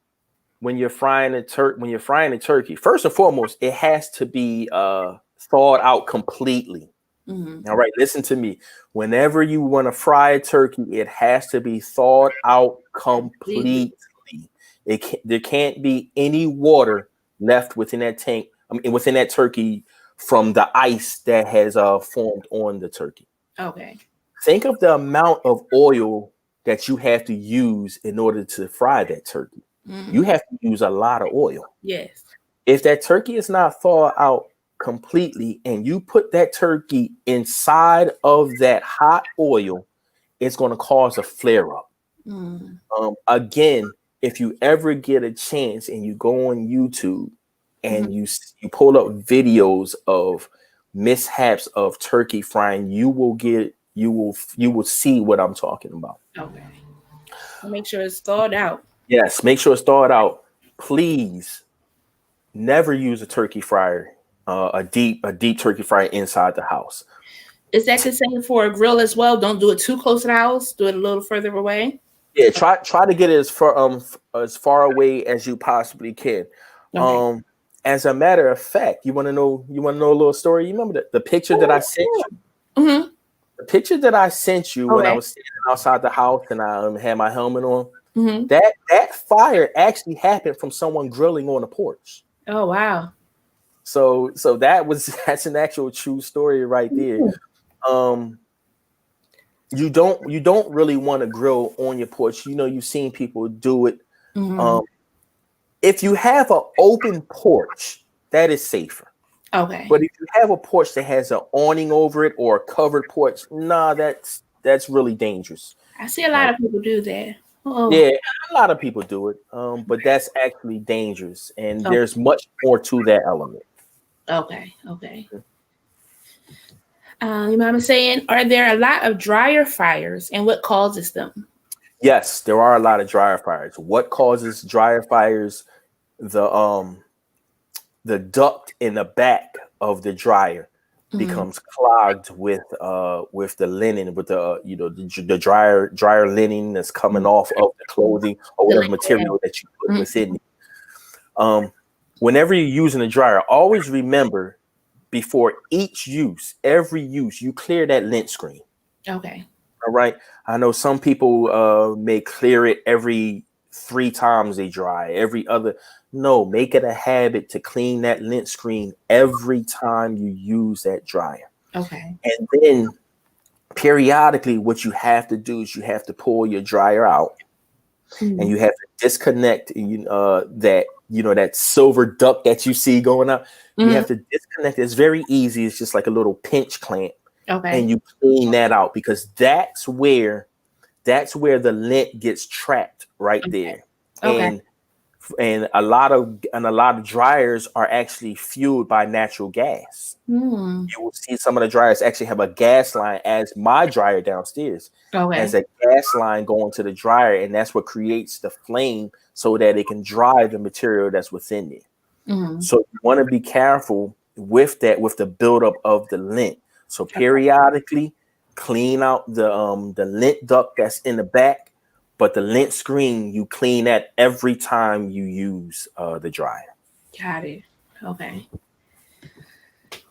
when you're frying a turkey, first and foremost, it has to be thawed out completely. Mm-hmm. All right, listen to me. Whenever you want to fry a turkey, it has to be thawed out completely. There can't be any water left within that tank. Within that turkey from the ice that has formed on the turkey. Okay. Think of the amount of oil that you have to use in order to fry that turkey. Mm-hmm. You have to use a lot of oil. Yes. If that turkey is not thawed out completely and you put that turkey inside of that hot oil, it's going to cause a flare up. Mm. Again, if you ever get a chance and you go on YouTube and you pull up videos of mishaps of turkey frying, you will see what I'm talking about. Okay. Make sure it's thawed out. Yes, make sure it's thawed out. Please never use a turkey fryer, a deep turkey fryer inside the house. Is that the same for a grill as well? Don't do it too close to the house. Do it a little further away. Yeah, try to get it as far away as you possibly can. Okay. As a matter of fact, you want to know a little story? You remember the picture that I sent you? Mm-hmm. The picture that I sent you when I was standing outside the house and I had my helmet on. Mm-hmm. That fire actually happened from someone grilling on a porch. Oh wow! So that's an actual true story right there. You don't really want to grill on your porch. You've seen people do it. Mm-hmm. If you have an open porch, that is safer. Okay. But if you have a porch that has an awning over it or a covered porch, that's really dangerous. I see a lot of people do that. Oh. Yeah, a lot of people do it. But that's actually dangerous, and there's much more to that element. Okay. Your mama saying, are there a lot of dryer fires, and what causes them? Yes, there are a lot of dryer fires. What causes dryer fires? The duct in the back of the dryer becomes clogged with the linen, with the dryer linen that's coming off of the clothing or whatever material that you put within it. Whenever you're using a dryer, always remember before every use, you clear that lint screen. Okay. All right. I know some people may clear it every 3 times they dry, every other. No, make it a habit to clean that lint screen every time you use that dryer. Okay. And then periodically, what you have to do is you have to pull your dryer out and you have to disconnect that silver duct that you see going up. You have to disconnect. It's very easy. It's just like a little pinch clamp. Okay. And you clean that out because that's where the lint gets trapped right there. Okay. And a lot of dryers are actually fueled by natural gas. You will see some of the dryers actually have a gas line, as my dryer downstairs has a gas line going to the dryer, and that's what creates the flame so that it can dry the material that's within there. So you want to be careful with that, with the buildup of the lint. So periodically clean out the lint duct that's in the back. But the lint screen, you clean that every time you use the dryer. Got it. Okay.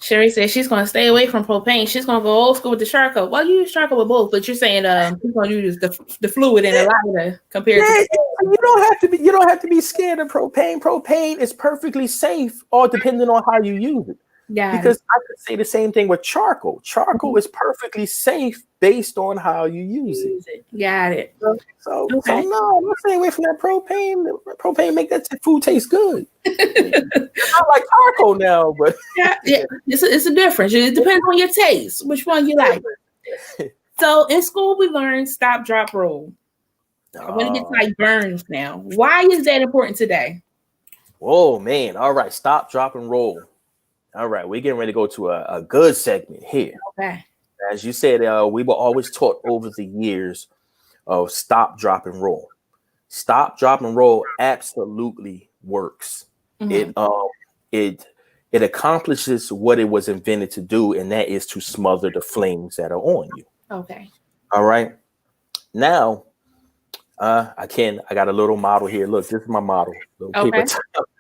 Sherry says she's going to stay away from propane. She's going to go old school with the charcoal. Well, you use charcoal with both, but you're saying she's going to use the fluid in a lighter compared to. You don't have to be scared of propane. Propane is perfectly safe, all depending on how you use it. Because I could say the same thing with charcoal. Charcoal is perfectly safe based on how you use it. Got it. So no, I'm not staying away from that propane. Propane make that food taste good. I like charcoal now, but it's a difference. It depends on your taste, which one you like. So in school, we learned stop, drop, roll. I want to get to like burns now. Why is that important today? Oh, man. All right. Stop, drop, and roll. All right. We're getting ready to go to a good segment here. Okay. As you said, we were always taught over the years of stop, drop, and roll. Stop, drop, and roll absolutely works. It accomplishes what it was invented to do, and that is to smother the flames that are on you. Okay. All right. Now, I got a little model here. Look, this is my model. Okay.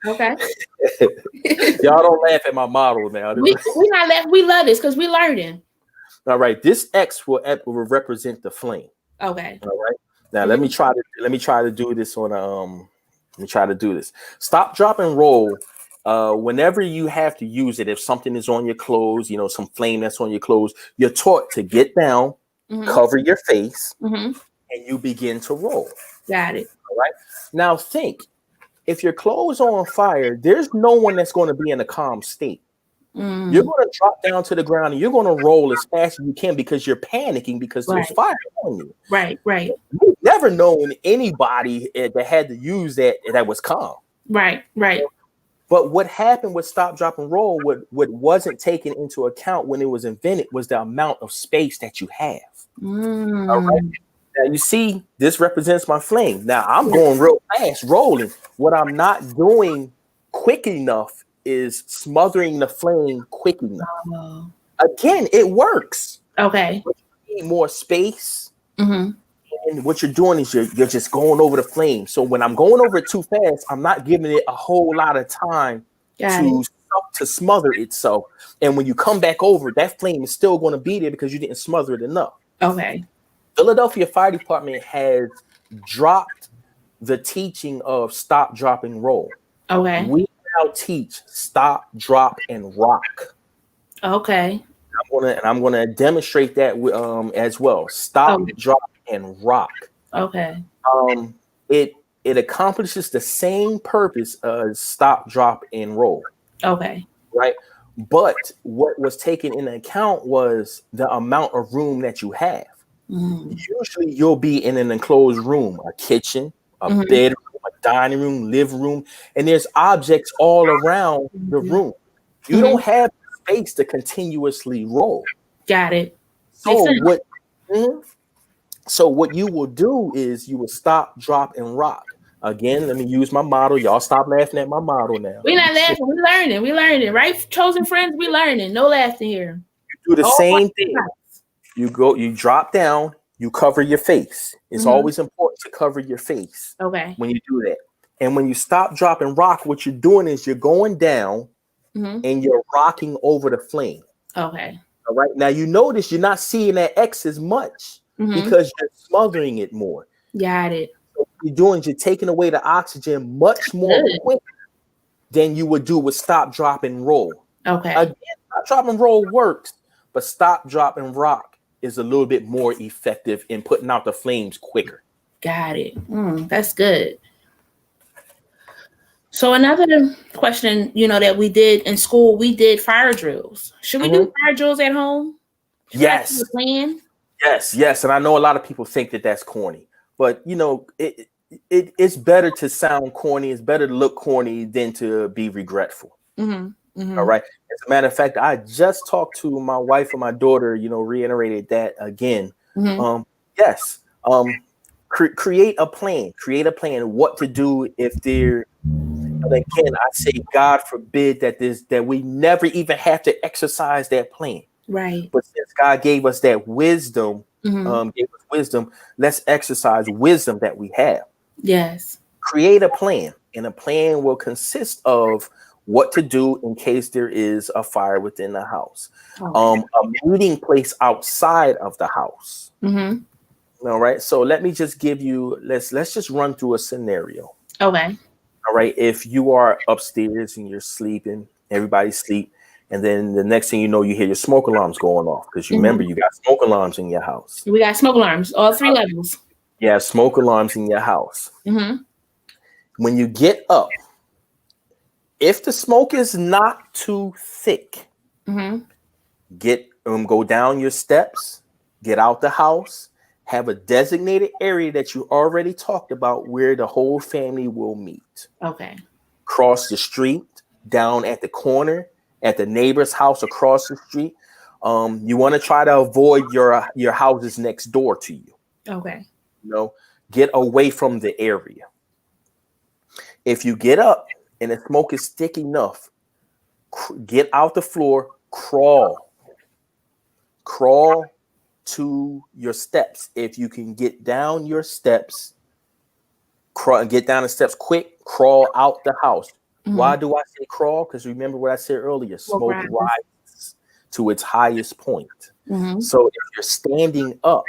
Okay. Y'all don't laugh at my model now. We not laughing. We love this because we learning. All right. This X will represent the flame. Okay. All right. Now let me try to do this on let me try to do this. Stop, drop, and roll. Whenever you have to use it, if something is on your clothes, some flame that's on your clothes, you're taught to get down, cover your face, and you begin to roll. Got it. All right. Now think, if your clothes are on fire, there's no one that's going to be in a calm state. You're going to drop down to the ground and you're going to roll as fast as you can because you're panicking because there's fire on you. Right. You've never known anybody that had to use that was calm. Right. But what happened with stop, drop, and roll, what wasn't taken into account when it was invented was the amount of space that you have. All right. Now you see, this represents my flame. Now I'm going real fast, rolling. What I'm not doing quick enough is smothering the flame quick enough. Again, it works. Okay. But you need more space. And what you're doing is you're just going over the flame. So when I'm going over it too fast, I'm not giving it a whole lot of time to smother itself. And when you come back over, that flame is still going to be there because you didn't smother it enough. Okay. Philadelphia Fire Department has dropped the teaching of stop, drop, and roll. Okay. We now teach stop, drop, and rock. Okay. I'm gonna demonstrate that as well. Stop, drop, and rock. Okay. It accomplishes the same purpose as stop, drop, and roll. Okay. Right. But what was taken into account was the amount of room that you have. Usually you'll be in an enclosed room, a kitchen, a bedroom, a dining room, living room, and there's objects all around the room. You don't have space to continuously roll. Got it. So what you will do is you will stop, drop, and rock. Again, let me use my model. Y'all stop laughing at my model now. We're not laughing. We're learning. Right? Chosen friends, we learning. No laughing here. You do the same thing. You drop down, you cover your face. It's always important to cover your face. Okay. When you do that. And when you stop, drop, and rock, what you're doing is you're going down and you're rocking over the flame. Okay. All right. Now you notice you're not seeing that X as much because you're smothering it more. Got it. So what you're doing is you're taking away the oxygen much more quick than you would do with stop, drop, and roll. Okay. Again, stop, drop, and roll works, but stop, drop, and rock is a little bit more effective in putting out the flames quicker. Got it. That's good. So another question, that we did in school, we did fire drills. Should we do fire drills at home? Yes. Yes. And I know a lot of people think that that's corny, but it's better to sound corny. It's better to look corny than to be regretful. All right. As a matter of fact, I just talked to my wife and my daughter, reiterated that again. Yes. Create a plan. Create a plan what to do if there. Again, I say, God forbid that we never even have to exercise that plan. Right. But since God gave us that wisdom, let's exercise wisdom that we have. Yes. Create a plan, and a plan will consist of what to do in case there is a fire within the house. A meeting place outside of the house. All right. So let me just give you, let's just run through a scenario. Okay. All right. If you are upstairs and you're sleeping, everybody's asleep, and then the next thing you know, you hear your smoke alarms going off because you remember you got smoke alarms in your house. We got smoke alarms, all 3 levels. Yeah, smoke alarms in your house. When you get up, if the smoke is not too thick, go down your steps, get out the house, have a designated area that you already talked about where the whole family will meet. Okay. Cross the street, down at the corner, at the neighbor's house across the street. You want to try to avoid your houses next door to you. Okay. Get away from the area. If you get up and the smoke is thick enough, get out the floor, crawl to your steps. If you can get down your steps, get down the steps quick, crawl out the house. Mm-hmm. Why do I say crawl? Because remember what I said earlier, smoke rises to its highest point. Mm-hmm. So if you're standing up,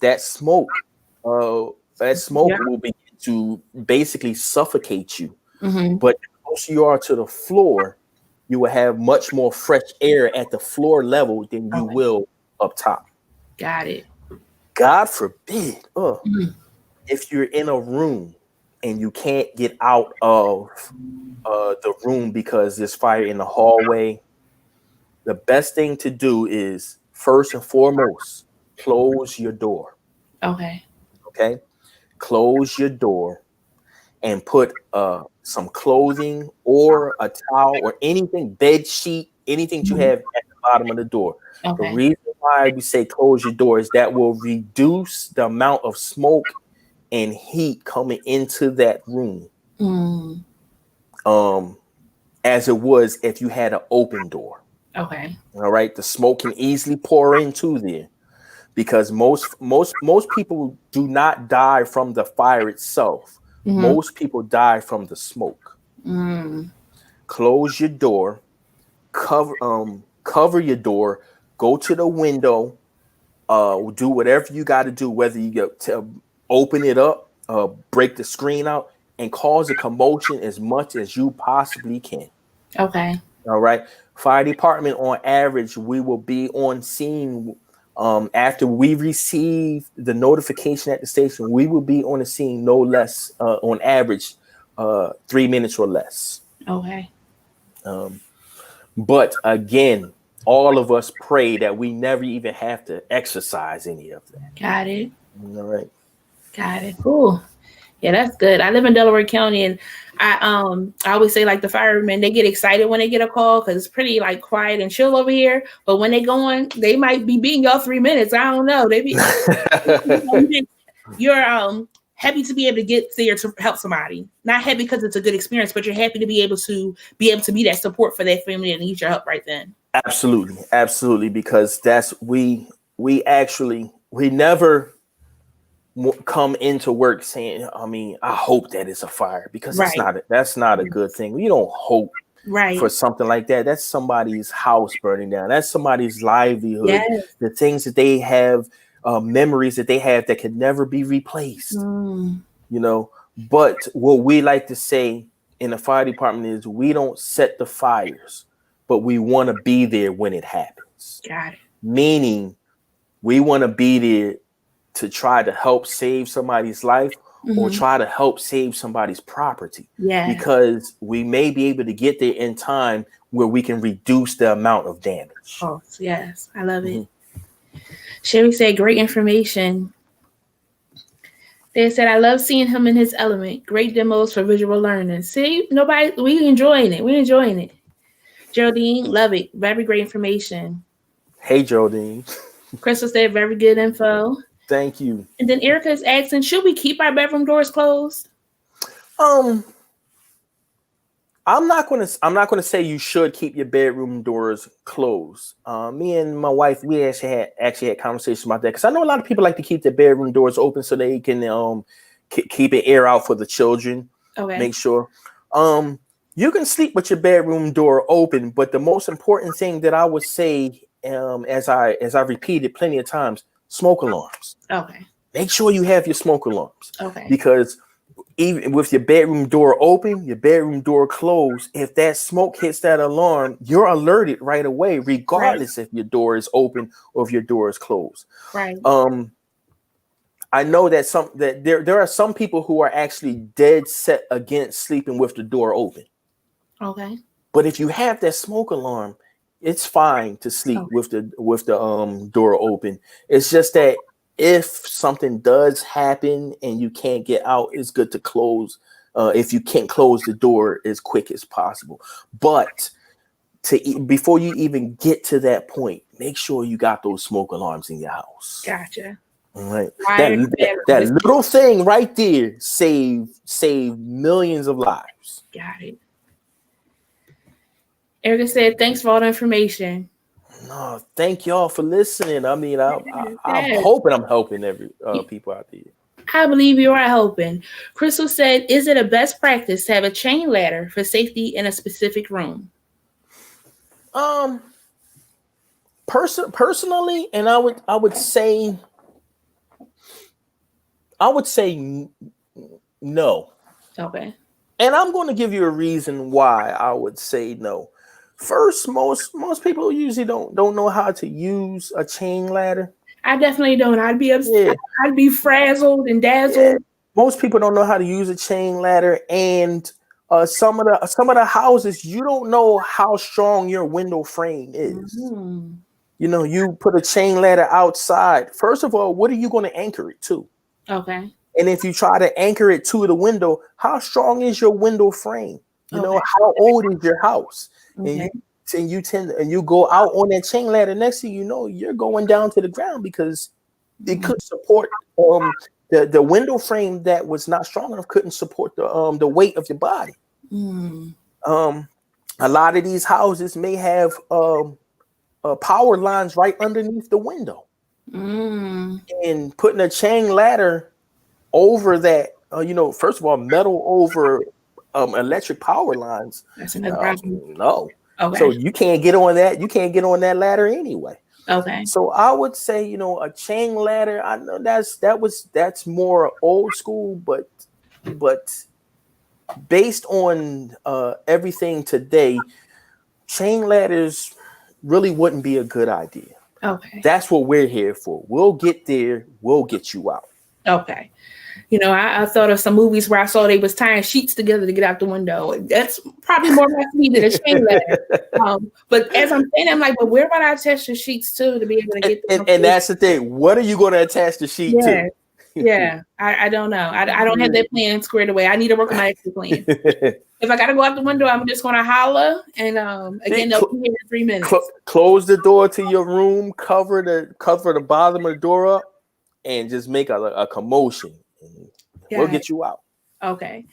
that smoke will begin to basically suffocate you. Mm-hmm. But the closer you are to the floor, you will have much more fresh air at the floor level than you will up top. Got it. God forbid, if you're in a room and you can't get out of the room because there's fire in the hallway, the best thing to do is, first and foremost, close your door. Okay. Close your door and put some clothing or a towel or anything, bed sheet, anything you have at the bottom of the door. Okay. The reason why we say close your door is that will reduce the amount of smoke and heat coming into that room. As it was if you had an open door. Okay. All right. The smoke can easily pour into there because most people do not die from the fire itself. Mm-hmm. Most people die from the smoke. Close your door, cover your door, go to the window, do whatever you got to do, whether you get to open it up, break the screen out, and cause a commotion as much as you possibly can. Okay. All right. Fire department, on average, we will be on scene after we receive the notification at the station. We will be on the scene no less, on average, 3 minutes or less. Okay. But again, all of us pray that we never even have to exercise any of that. Got it. All right. Got it. Cool. Yeah, that's good. I live in Delaware County, and I always say, like, the firemen, they get excited when they get a call because it's pretty like quiet and chill over here. But when they go on, they might be beating y'all 3 minutes. I don't know. They be you're happy to be able to get there to help somebody. Not happy because it's a good experience, but you're happy to be able to be that support for that family that needs your help right then. Absolutely, because that's we never come into work saying, I hope that it's a fire, because that's not a good thing. We don't hope for something like that. That's somebody's house burning down. That's somebody's livelihood. Yes. The things that they have, memories that they have that can never be replaced. But what we like to say in the fire department is we don't set the fires, but we want to be there when it happens. Got it. Meaning we want to be there to try to help save somebody's life or try to help save somebody's property. Yeah. Because we may be able to get there in time where we can reduce the amount of damage. Oh, yes. I love it. Sherry said, great information. They said, I love seeing him in his element. Great demos for visual learning. See, we enjoying it. Geraldine, love it. Very great information. Hey, Geraldine. Crystal said, very good info. Thank you. And then Erica is asking, should we keep our bedroom doors closed? I'm not gonna say you should keep your bedroom doors closed. Me and my wife, we actually had conversations about that, because I know a lot of people like to keep their bedroom doors open so they can keep it air out for the children. Okay. Make sure. You can sleep with your bedroom door open, but the most important thing that I would say, as I repeated plenty of times, smoke alarms. Okay. Make sure you have your smoke alarms. Okay. Because even with your bedroom door open, your bedroom door closed, if that smoke hits that alarm, you're alerted right away, regardless if your door is open or if your door is closed. Right. I know that there are some people who are actually dead set against sleeping with the door open. Okay. But if you have that smoke alarm, it's fine to sleep with the door open. It's just that if something does happen and you can't get out, it's good to close. If you can't close the door as quick as possible, but before you even get to that point, make sure you got those smoke alarms in your house. Gotcha. All right. That little thing right there save millions of lives. Got it. Erica said, "Thanks for all the information." No, thank y'all for listening. I mean, I'm hoping I'm helping people out there. I believe you are helping. Crystal said, "Is it a best practice to have a chain ladder for safety in a specific room?" Personally, and I would say no. Okay. And I'm going to give you a reason why I would say no. First, most people usually don't know how to use a chain ladder. I definitely don't. I'd be upset. Yeah. I'd be frazzled and dazzled. Yeah. Most people don't know how to use a chain ladder, and some of the houses, you don't know how strong your window frame is. Mm-hmm. You know, you put a chain ladder outside. First of all, what are you going to anchor it to? Okay. And if you try to anchor it to the window, how strong is your window frame? You know, how old is your house? Okay. And you go out on that chain ladder. Next thing you know, you're going down to the ground because it could support the window frame that was not strong enough couldn't support the weight of your body. Mm. A lot of these houses may have power lines right underneath the window, and putting a chain ladder over that, first of all, metal over electric power lines. That's no. Okay. So you can't get on that. You can't get on that ladder anyway. Okay. So I would say, a chain ladder. I know that's more old school, but based on everything today, chain ladders really wouldn't be a good idea. Okay. That's what we're here for. We'll get there. We'll get you out. Okay. I thought of some movies where I saw they was tying sheets together to get out the window. That's probably more like me than a chain ladder. But as I'm saying, I'm like, but where would I attach the sheets to be able to get them? And that's the thing. What are you going to attach the sheet to? Yeah, I don't know. I don't have that plan squared away. I need to work on my exit plan. If I got to go out the window, I'm just going to holler. And again, they'll be here in 3 minutes. Close the door to your room, cover the bottom of the door up, and just make a commotion. We'll get you out. Okay.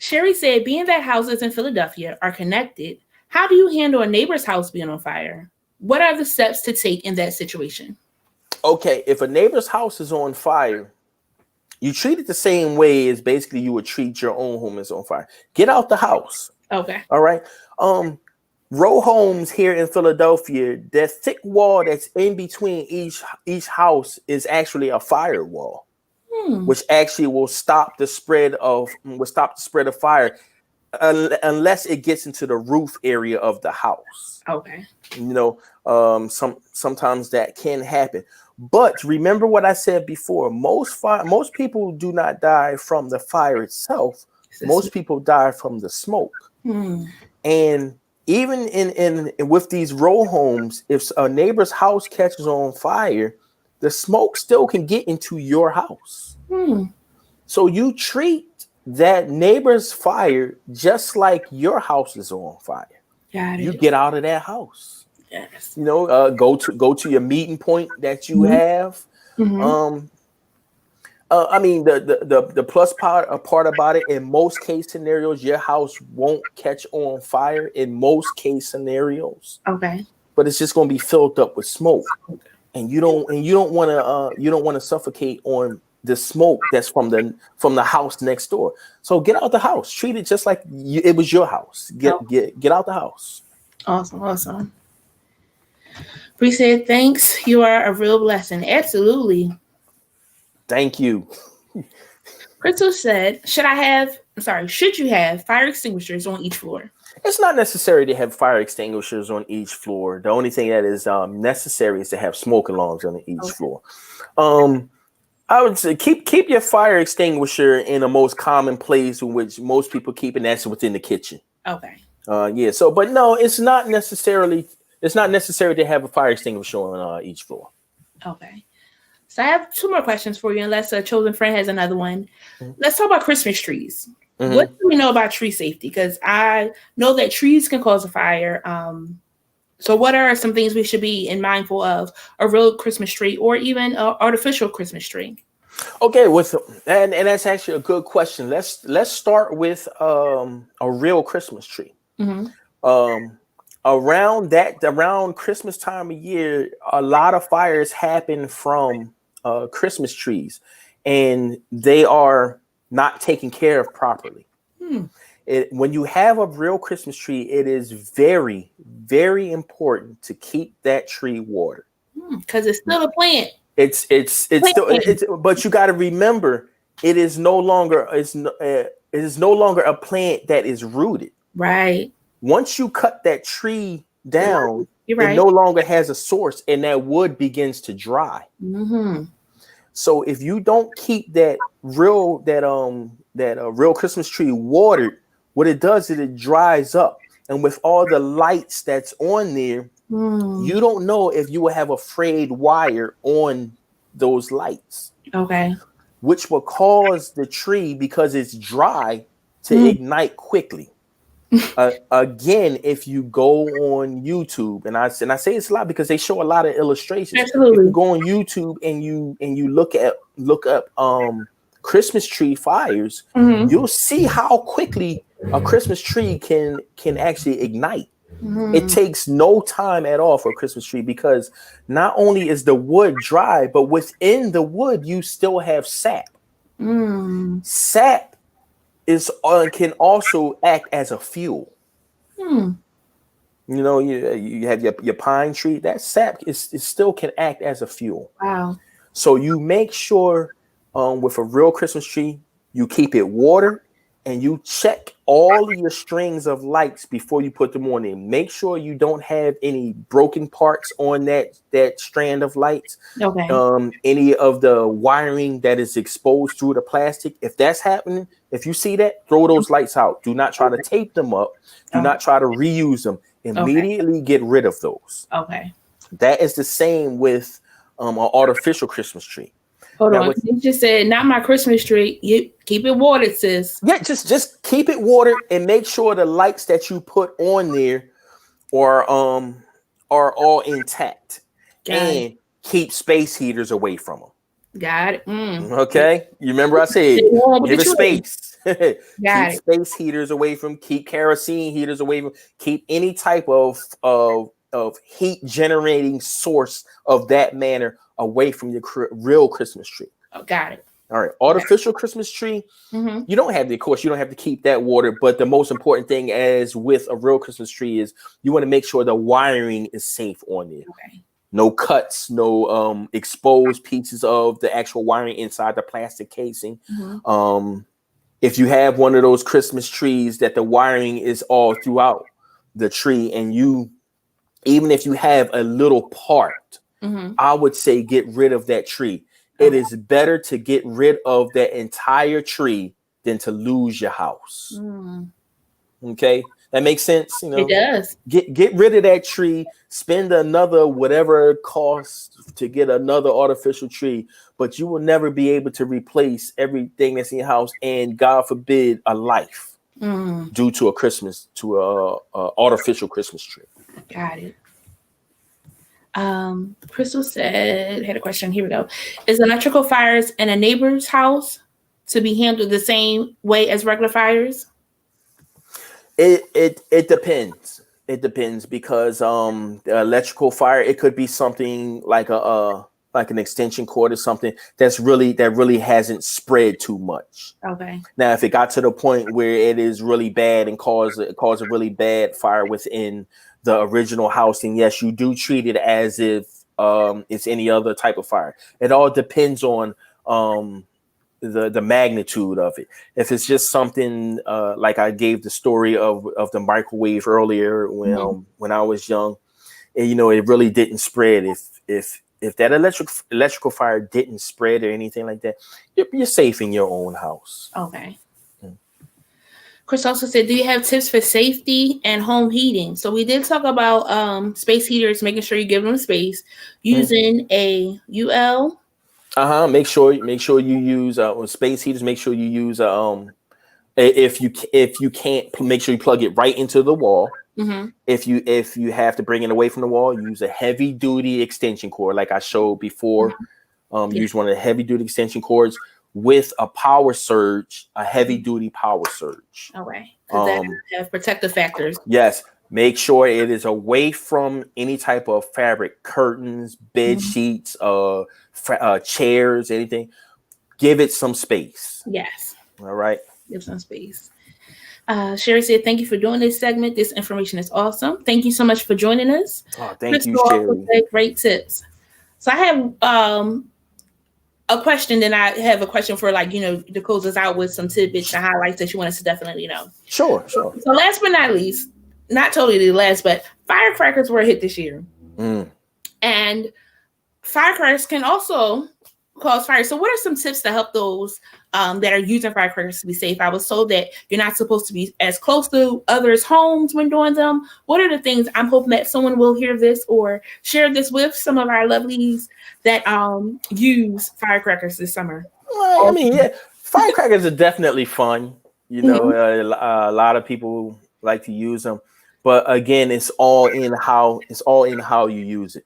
Sherry said, being that houses in Philadelphia are connected, how do you handle a neighbor's house being on fire? What are the steps to take in that situation? Okay, if a neighbor's house is on fire, you treat it the same way as basically you would treat your own home is on fire. Get out the house. Okay. All right. Row homes here in Philadelphia, that thick wall that's in between each house is actually a firewall, which actually will stop the spread of fire unless it gets into the roof area of the house. Okay. Sometimes that can happen. But remember what I said before, most people do not die from the fire itself. Most people die from the smoke. And even in with these row homes, if a neighbor's house catches on fire, the smoke still can get into your house. So you treat that neighbor's fire just like your house is on fire. Got it. You get out of that house. Yes. Go to your meeting point that you have. I mean, the plus part about it, in most case scenarios, your house won't catch on fire in most case scenarios. Okay. But it's just going to be filled up with smoke, and you don't want to suffocate on the smoke that's from the house next door. So get out the house. Treat it just like it was your house. Get out the house. Awesome. Bree said, thanks. You are a real blessing. Absolutely. Thank you. Crystal said, should you have fire extinguishers on each floor? It's not necessary to have fire extinguishers on each floor. The only thing that is necessary is to have smoke alarms on each floor. I would say keep your fire extinguisher in the most common place in which most people keep, and that's within the kitchen. Okay. But no, it's not necessarily It's not necessary to have a fire extinguisher on each floor. Okay. So I have 2 more questions for you, unless a chosen friend has another one. Mm-hmm. Let's talk about Christmas trees. Mm-hmm. What do we know about tree safety? Because I know that trees can cause a fire. So what are some things we should be mindful of a real Christmas tree or even an artificial Christmas tree? Okay, and that's actually a good question. Let's start with a real Christmas tree. Mm-hmm. Around Christmas time of year, a lot of fires happen from Christmas trees, and they are not taken care of properly. When you have a real Christmas tree, it is very, very important to keep that tree watered. Because it's still a plant. It's but you got to remember, it is no longer a plant that is rooted. Right. Once you cut that tree down, You're right. It no longer has a source, and that wood begins to dry. Mm-hmm. So if you don't keep that real Christmas tree watered, what it does is it dries up, and with all the lights that's on there, you don't know if you will have a frayed wire on those lights. Okay. Which will cause the tree, because it's dry, to ignite quickly. Again, if you go on YouTube, and I say this a lot because they show a lot of illustrations. Absolutely. If you go on YouTube and you look up Christmas tree fires, you'll see how quickly a Christmas tree can actually ignite. It takes no time at all for a Christmas tree, because not only is the wood dry, but within the wood you still have sap. Sap can also act as a fuel. You know, you have your pine tree. That sap is still can act as a fuel. Wow. So you make sure with a real Christmas tree, you keep it watered, and you check all of your strings of lights before you put them on there. Make sure you don't have any broken parts on that strand of lights. Okay. Any of the wiring that is exposed through the plastic. If that's happening, if you see that, throw those lights out. Do not try to tape them up. Do not try to reuse them. Immediately get rid of those. Okay. That is the same with an artificial Christmas tree. Hold on. You just said, not my Christmas tree. You keep it watered, sis. Yeah, just keep it watered, and make sure the lights that you put on there are all intact. And keep space heaters away from them. Got it. Okay. You remember I said give it space. Keep space heaters away from. Keep kerosene heaters away from. Keep any type of heat generating source of that manner away from your real Christmas tree. Oh, got it. All right. Artificial Christmas tree. You don't have to keep that water, but the most important thing, as with a real Christmas tree, is you want to make sure the wiring is safe on there. Okay. No cuts, no exposed pieces of the actual wiring inside the plastic casing. If you have one of those Christmas trees that the wiring is all throughout the tree, and even if you have a little part, I would say get rid of that tree. It is better to get rid of that entire tree than to lose your house. Okay, that makes sense. You know, it does. Get rid of that tree. Spend another whatever it costs to get another artificial tree, but you will never be able to replace everything that's in your house, and God forbid a life due to a artificial Christmas tree. Got it. Crystal had a question. Here we go. Is electrical fires in a neighbor's house to be handled the same way as regular fires? It depends. It depends, because the electrical fire, it could be something like an extension cord or something that really hasn't spread too much. Okay. Now, if it got to the point where it is really bad and cause a really bad fire within the original house, then yes, you do treat it as if it's any other type of fire. It all depends on the magnitude of it. If it's just something like I gave the story of the microwave earlier when I was young, and it really didn't spread. If that electrical fire didn't spread or anything like that, you're safe in your own house. Okay. Chris also said, do you have tips for safety and home heating? So we did talk about space heaters, making sure you give them space, using a UL. Make sure you use space heaters. Make sure you use if you can't, make sure you plug it right into the wall. Mm-hmm. If you have to bring it away from the wall, use a heavy duty extension cord like I showed before. Use one of the heavy duty extension cords with a power surge, a heavy duty power surge. Okay, because that have protective factors. Yes, make sure it is away from any type of fabric, curtains, bed sheets, chairs, anything. Give it some space. Yes. All right. Give some space. Sherry said, thank you for doing this segment. This information is awesome. Thank you so much for joining us. Oh, thank you, Sherry. Great tips. So I have a question, then I have a question for to close us out with some tidbits and highlights that you want us to definitely know. Sure. So last but not least, not totally last, but firecrackers were a hit this year. And firecrackers can also cause fire. So what are some tips to help those that are using firecrackers to be safe? I was told that you're not supposed to be as close to others' homes when doing them. What are the things? I'm hoping that someone will hear this or share this with some of our lovelies that use firecrackers this summer. Well, I mean, yeah, firecrackers are definitely fun. You know, a lot of people like to use them, but again, it's all in how you use it.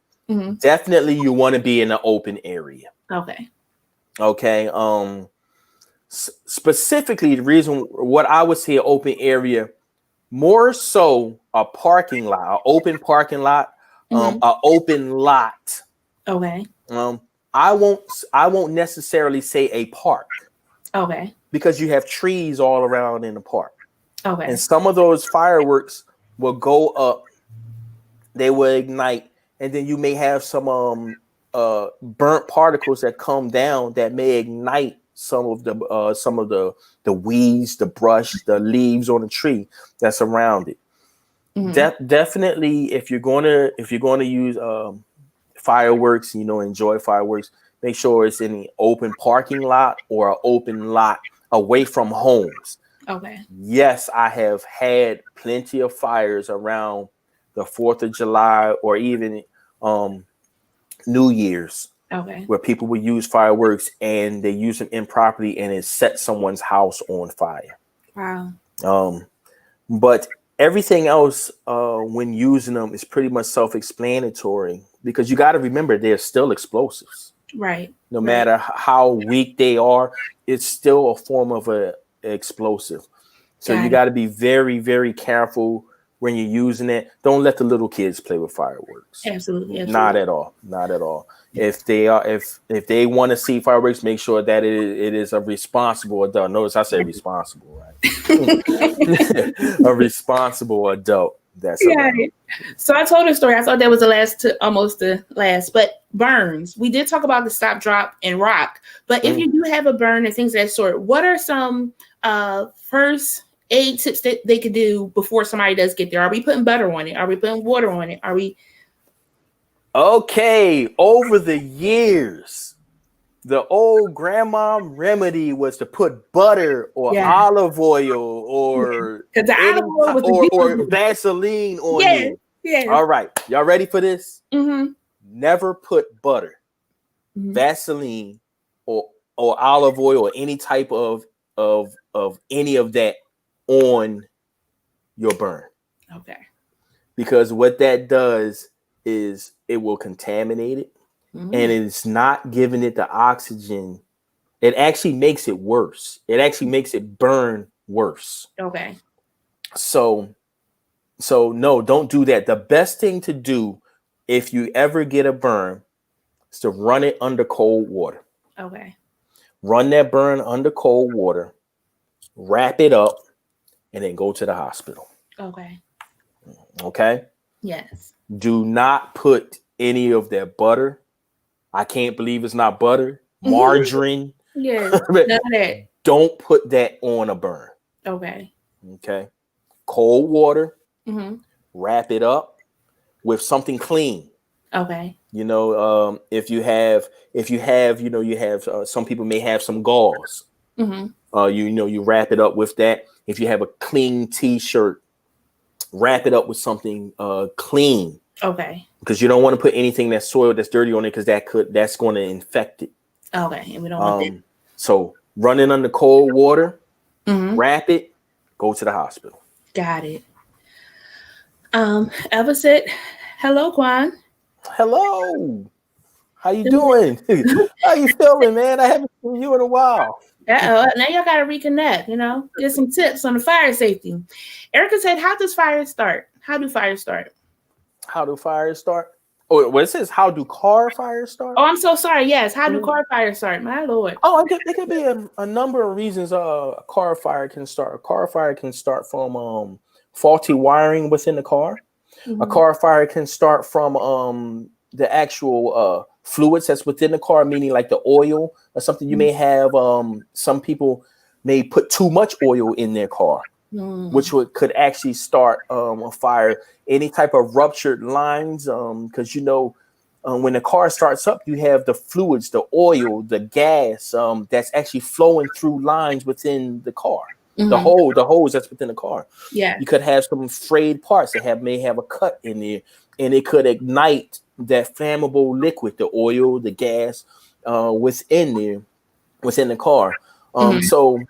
Definitely, you want to be in an open area. Okay. Specifically, the reason what I would say an open area, more so a parking lot, an open parking lot, an open lot. Okay. I won't necessarily say a park. Okay. Because you have trees all around in the park. Okay. And some of those fireworks will go up, they will ignite, and then you may have some burnt particles that come down that may ignite some of the weeds, the brush, the leaves on the tree that's around it. Definitely, if you're going to use fireworks, enjoy fireworks, make sure it's in an open parking lot or an open lot away from homes. Okay. Yes, I have had plenty of fires around the 4th of July or even New Year's. Okay. Where people would use fireworks and they use them improperly and it set someone's house on fire. Wow. But everything else when using them is pretty much self-explanatory because you got to remember they're still explosives. Right. No matter how weak they are, it's still a form of a explosive. So you got to be very, very careful when you're using it. Don't let the little kids play with fireworks. Absolutely. Not at all. Not at all. If they want to see fireworks, make sure that it is a responsible adult. Notice I said responsible, right? A responsible adult. That's right. So I told a story. I thought that was almost the last, but burns. We did talk about the stop, drop, and rock. But if you do have a burn and things of that sort, what are some first aid tips that they could do before somebody does get there? Are we putting butter on it? Are we putting water on it? Are we? Okay. Over the years, the old grandma remedy was to put butter or olive oil or Vaseline on you. Yeah. All right. Y'all ready for this? Never put butter, Vaseline, or olive oil or any type of any of that on your burn. Okay. Because what that does is it will contaminate it. And it's not giving it the oxygen. It actually makes it worse. It actually makes it burn worse. Okay. So no, don't do that. The best thing to do if you ever get a burn is to run it under cold water. Okay. Run that burn under cold water, wrap it up, and then go to the hospital. Okay. Okay? Yes. Do not put any of that butter. I can't believe it's not butter. Margarine. None of that. Don't put that on a burn. Okay. Okay. Cold water. Wrap it up with something clean. Okay. If you have, some people may have some gauze. You wrap it up with that. If you have a clean t-shirt, wrap it up with something clean. Okay. Because you don't want to put anything that's soiled, that's dirty on it, because that's going to infect it. Okay, and we don't want that. So run it under cold water, wrap it, go to the hospital. Got it. Eva said, "Hello, Kwan." Hello. How you doing? How you feeling, man? I haven't seen you in a while. Now y'all got to reconnect. Get some tips on the fire safety. Erica said, "How does fire start? How do fires start? How do fires start? Oh, well, it says, how do car fires start? Oh, I'm so sorry. Yes, how do car fires start? My Lord. Oh, it could be a number of reasons a car fire can start. A car fire can start from faulty wiring within the car. A car fire can start from the actual fluids that's within the car, meaning like the oil or something. You may have some people may put too much oil in their car, which could actually start a fire. Any type of ruptured lines, because when the car starts up, you have the fluids, the oil, the gas that's actually flowing through lines within the car. The hose that's within the car. Yeah, you could have some frayed parts that may have a cut in there, and it could ignite that flammable liquid, the oil, the gas, within the car. So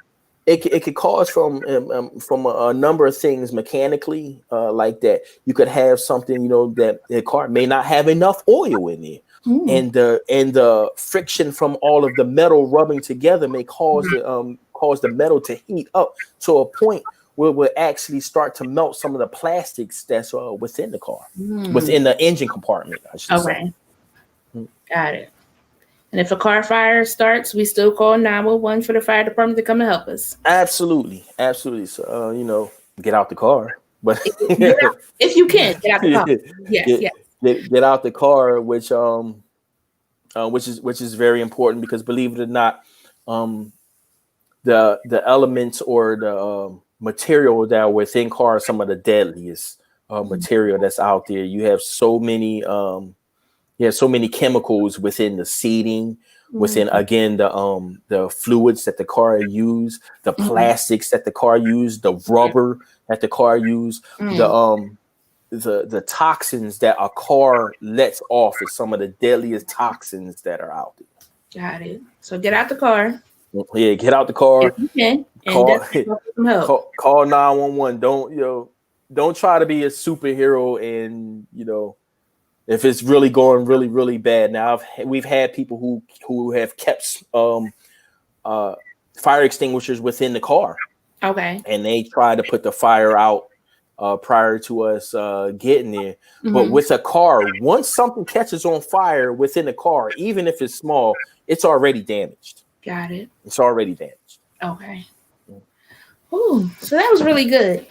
it could cause from a number of things mechanically, like that. You could have something, that the car may not have enough oil in there. And the friction from all of the metal rubbing together may cause the metal to heat up to a point where it will actually start to melt some of the plastics that's within the car, within the engine compartment, I should say. Got it. And if a car fire starts, we still call 911 for the fire department to come and help us. Absolutely. So, get out the car. But if you can, get out the car. Yes. Get out the car, which is very important, because believe it or not, the elements or the material that are within cars, some of the deadliest material that's out there. You have so many chemicals within the seating, within again the fluids that the car use, the plastics that the car use, the rubber that the car use, the toxins that a car lets off is some of the deadliest toxins that are out there. Got it. So get out the car. Yeah, get out the car. If you can, call 911. Don't try to be a superhero, and if it's really going really, really bad. Now we've had people who have kept fire extinguishers within the car. Okay. And they try to put the fire out prior to us getting there. But with a car, once something catches on fire within the car, even if it's small, it's already damaged. Got it. It's already damaged. Okay. Ooh, so that was really good.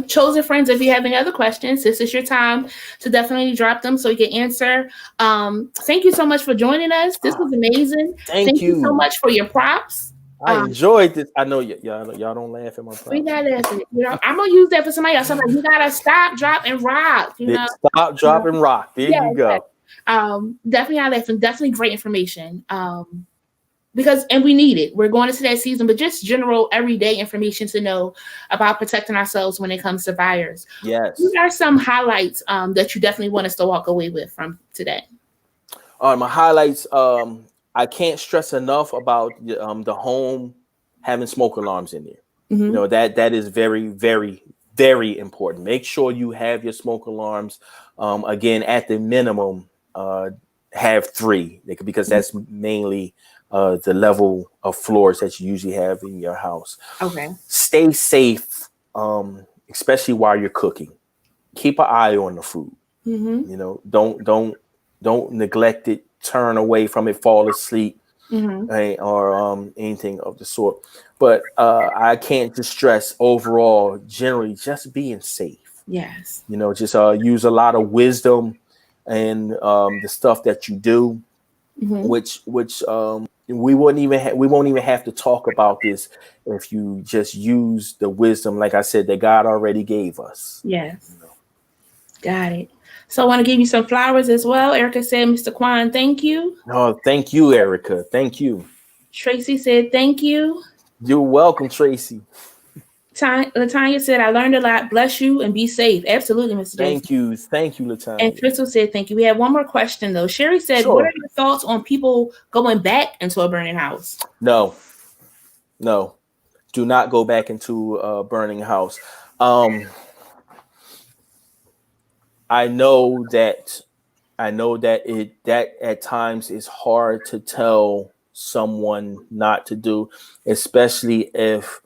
Chosen friends, if you have any other questions, this is your time to definitely drop them so you can answer. Thank you so much for joining us. This was amazing. Thank you so much for your props. I enjoyed this. I know y'all don't laugh at my props. We gotta laugh at it. I'm gonna use that for somebody else. I'm like, you gotta stop, drop, and rock. Stop, drop, and rock. There you go. Definitely I laugh, and definitely great information. Because we need it. We're going into that season, but just general everyday information to know about protecting ourselves when it comes to fires. Yes. What are some highlights that you definitely want us to walk away with from today? My highlights, I can't stress enough about the home having smoke alarms in there. That is very, very, very important. Make sure you have your smoke alarms. Again, at the minimum, have 3, because that's mainly the level of floors that you usually have in your house. Okay. Stay safe, especially while you're cooking. Keep an eye on the food. Don't neglect it. Turn away from it. Fall asleep, or anything of the sort. But I can't just stress overall, generally, just being safe. Yes. Just use a lot of wisdom and the stuff that you do, which we won't even have to talk about this if you just use the wisdom, like I said, that God already gave us. Yes. Got it. So I want to give you some flowers as well. Erica said, Mr. Kwan, thank you. Oh, thank you, Erica. Thank you. Tracy said, thank you. You're welcome, Tracy. Latanya said, I learned a lot. Bless you and be safe. Absolutely, Mr. Thank Jackson. you. Thank you, Latanya. And Crystal said, thank you. We have one more question, though. Sherry said, what Sure. are your thoughts on people going back into a burning house? No. Do not go back into a burning house. Um, I know that that at times is hard to tell someone not to do, especially if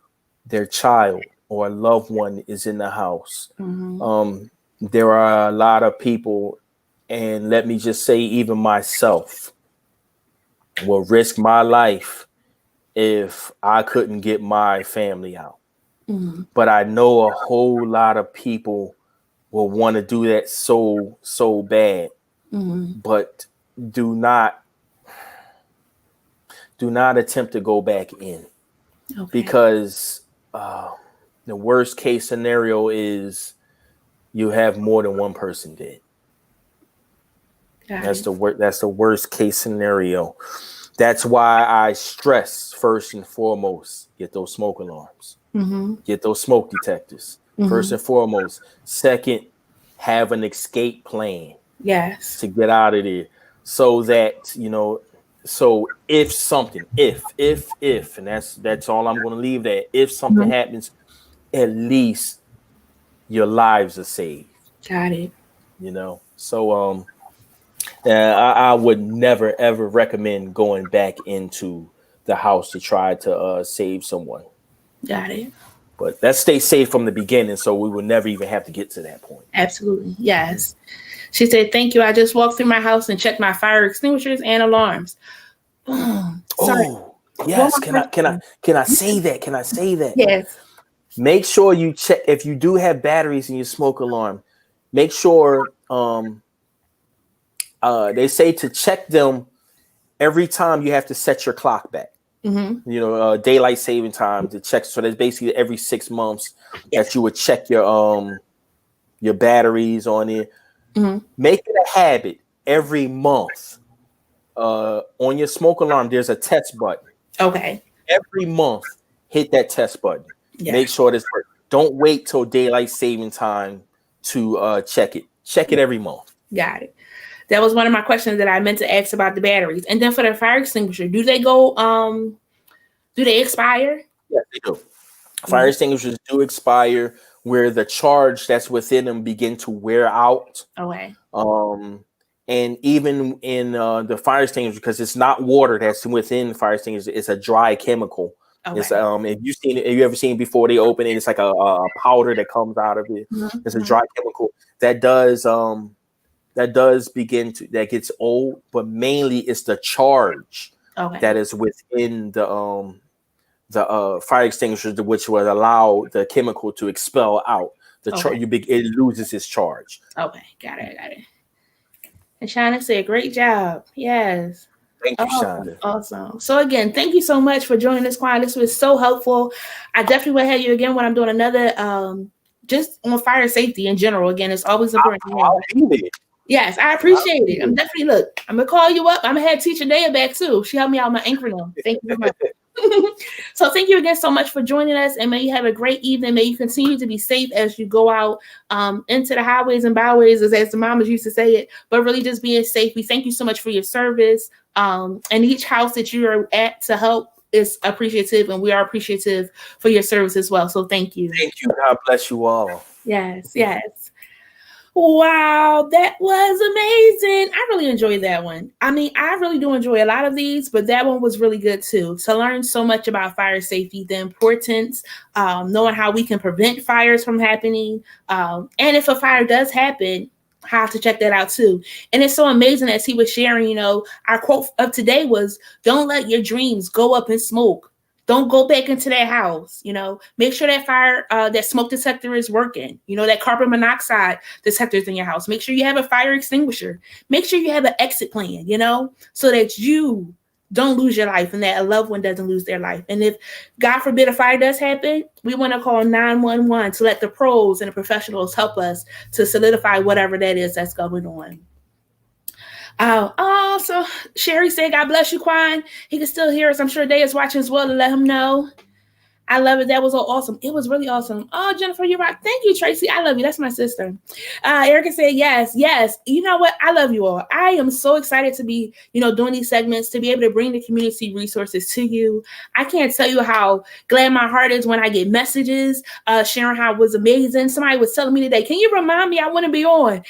their child or a loved one is in the house. There are a lot of people, and let me just say, even myself will risk my life if I couldn't get my family out. But I know a whole lot of people will want to do that so bad. But do not attempt to go back in, because the worst case scenario is you have more than one person dead. That's the worst case scenario. That's why I stress, first and foremost, get those smoke alarms, get those smoke detectors, first and foremost. Second, have an escape plan. Yes. To get out of there, so that, so if something, and that's all I'm going to leave that. If something happens, at least your lives are saved. Got it. So I would never ever recommend going back into the house to try to save someone. Got it. But let's stay safe from the beginning, so we will never even have to get to that point. Absolutely. Yes. She said, thank you. I just walked through my house and checked my fire extinguishers and alarms. Oh, yes. Can I say that? Can I say that? Yes. Make sure you check if you do have batteries in your smoke alarm. Make sure they say to check them every time you have to set your clock back. Daylight saving time to check. So that's basically every 6 months that you would check your batteries on it. Make it a habit every month. On your smoke alarm, there's a test button. Okay. Every month, hit that test button. Yeah. Make sure this works. Don't wait till daylight saving time to check it. Check it every month. Got it. That was one of my questions that I meant to ask about the batteries. And then for the fire extinguisher, do they expire? Yes, they do. Fire extinguishers do expire, where the charge that's within them begin to wear out. Okay. And even in the fire extinguisher, because it's not water that's within the fire extinguisher, it's a dry chemical. Okay. It's if you ever seen it before they open it, it's like a powder that comes out of it. It's a dry chemical that gets old, but mainly it's the charge that is within the fire extinguisher, which would allow the chemical to expel out. It loses its charge. Okay, got it. And Shana said, great job. Yes. Thank you, Shonda. Awesome. So again, thank you so much for joining this, Kwan. This was so helpful. I definitely will have you again when I'm doing another just on fire safety in general. Again, it's always important. Yes, I appreciate it. I'm gonna call you up. I'm gonna have teacher Daya back too. She helped me out with my acronym. Thank you very much. So thank you again so much for joining us, and may you have a great evening. May you continue to be safe as you go out into the highways and byways, as the mamas used to say it, but really just being safe. We thank you so much for your service, and each house that you are at to help is appreciative, and we are appreciative for your service as well. So thank you. Thank you. God bless you all. Yes. Wow, that was amazing. I really enjoyed that one. I mean, I really do enjoy a lot of these, but that one was really good too. To learn so much about fire safety, the importance, knowing how we can prevent fires from happening, and if a fire does happen, how to check that out too. And it's so amazing as he was sharing, our quote of today was, don't let your dreams go up in smoke. Don't go back into that house, make sure that that smoke detector is working, that carbon monoxide detector is in your house. Make sure you have a fire extinguisher. Make sure you have an exit plan, so that you don't lose your life and that a loved one doesn't lose their life. And if, God forbid, a fire does happen, we want to call 911 to let the pros and the professionals help us to solidify whatever that is that's going on. So Sherry said, God bless you, Kwan. He can still hear us. I'm sure Day is watching as well to let him know. I love it. That was all awesome. It was really awesome. Oh, Jennifer, you're right. Thank you, Tracy. I love you. That's my sister. Erica said, yes, yes. You know what? I love you all. I am so excited to be, doing these segments, to be able to bring the community resources to you. I can't tell you how glad my heart is when I get messages sharing how it was amazing. Somebody was telling me today, can you remind me I want to be on?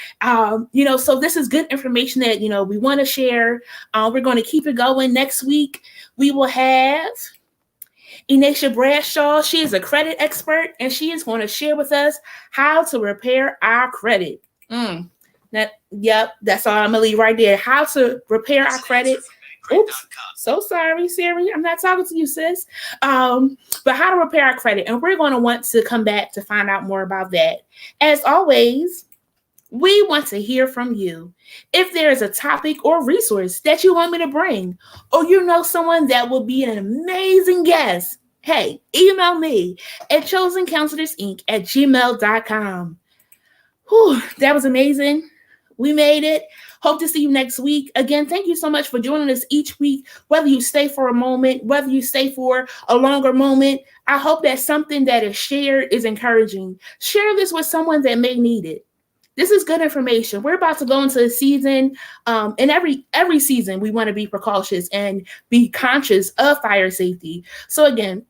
So this is good information that, we want to share. We're going to keep it going. Next week, we will have Enacia Bradshaw. She is a credit expert, and she is going to share with us how to repair our credit. That's all I'm going to leave right there. How to repair our credit. Oops, so sorry, Siri. I'm not talking to you, sis. But how to repair our credit. And we're going to want to come back to find out more about that. As always, we want to hear from you. If there is a topic or resource that you want me to bring, or someone that will be an amazing guest, hey, email me at chosencounselorsinc@gmail.com. Whew, that was amazing. We made it. Hope to see you next week. Again, thank you so much for joining us each week, whether you stay for a moment, whether you stay for a longer moment. I hope that something that is shared is encouraging. Share this with someone that may need it. This is good information. We're about to go into a season, and every season we want to be precautious and be conscious of fire safety. So again,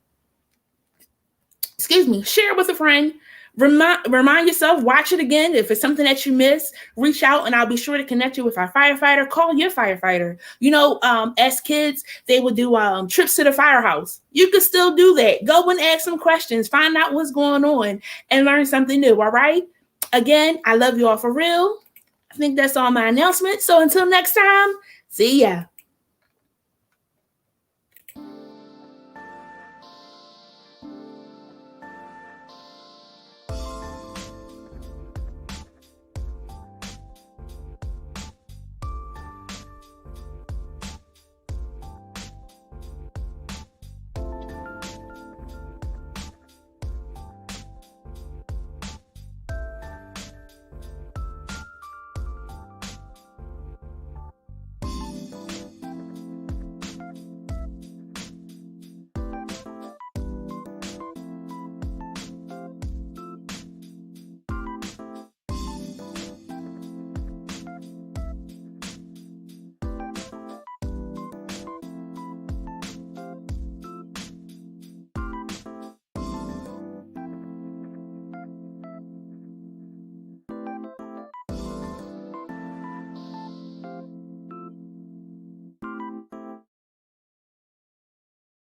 share with a friend. Remind yourself, watch it again. If it's something that you miss, reach out and I'll be sure to connect you with our firefighter. Call your firefighter. As kids, they would do trips to the firehouse. You could still do that. Go and ask some questions, find out what's going on, and learn something new. All right. Again, I love you all for real. I think that's all my announcements. So until next time, see ya.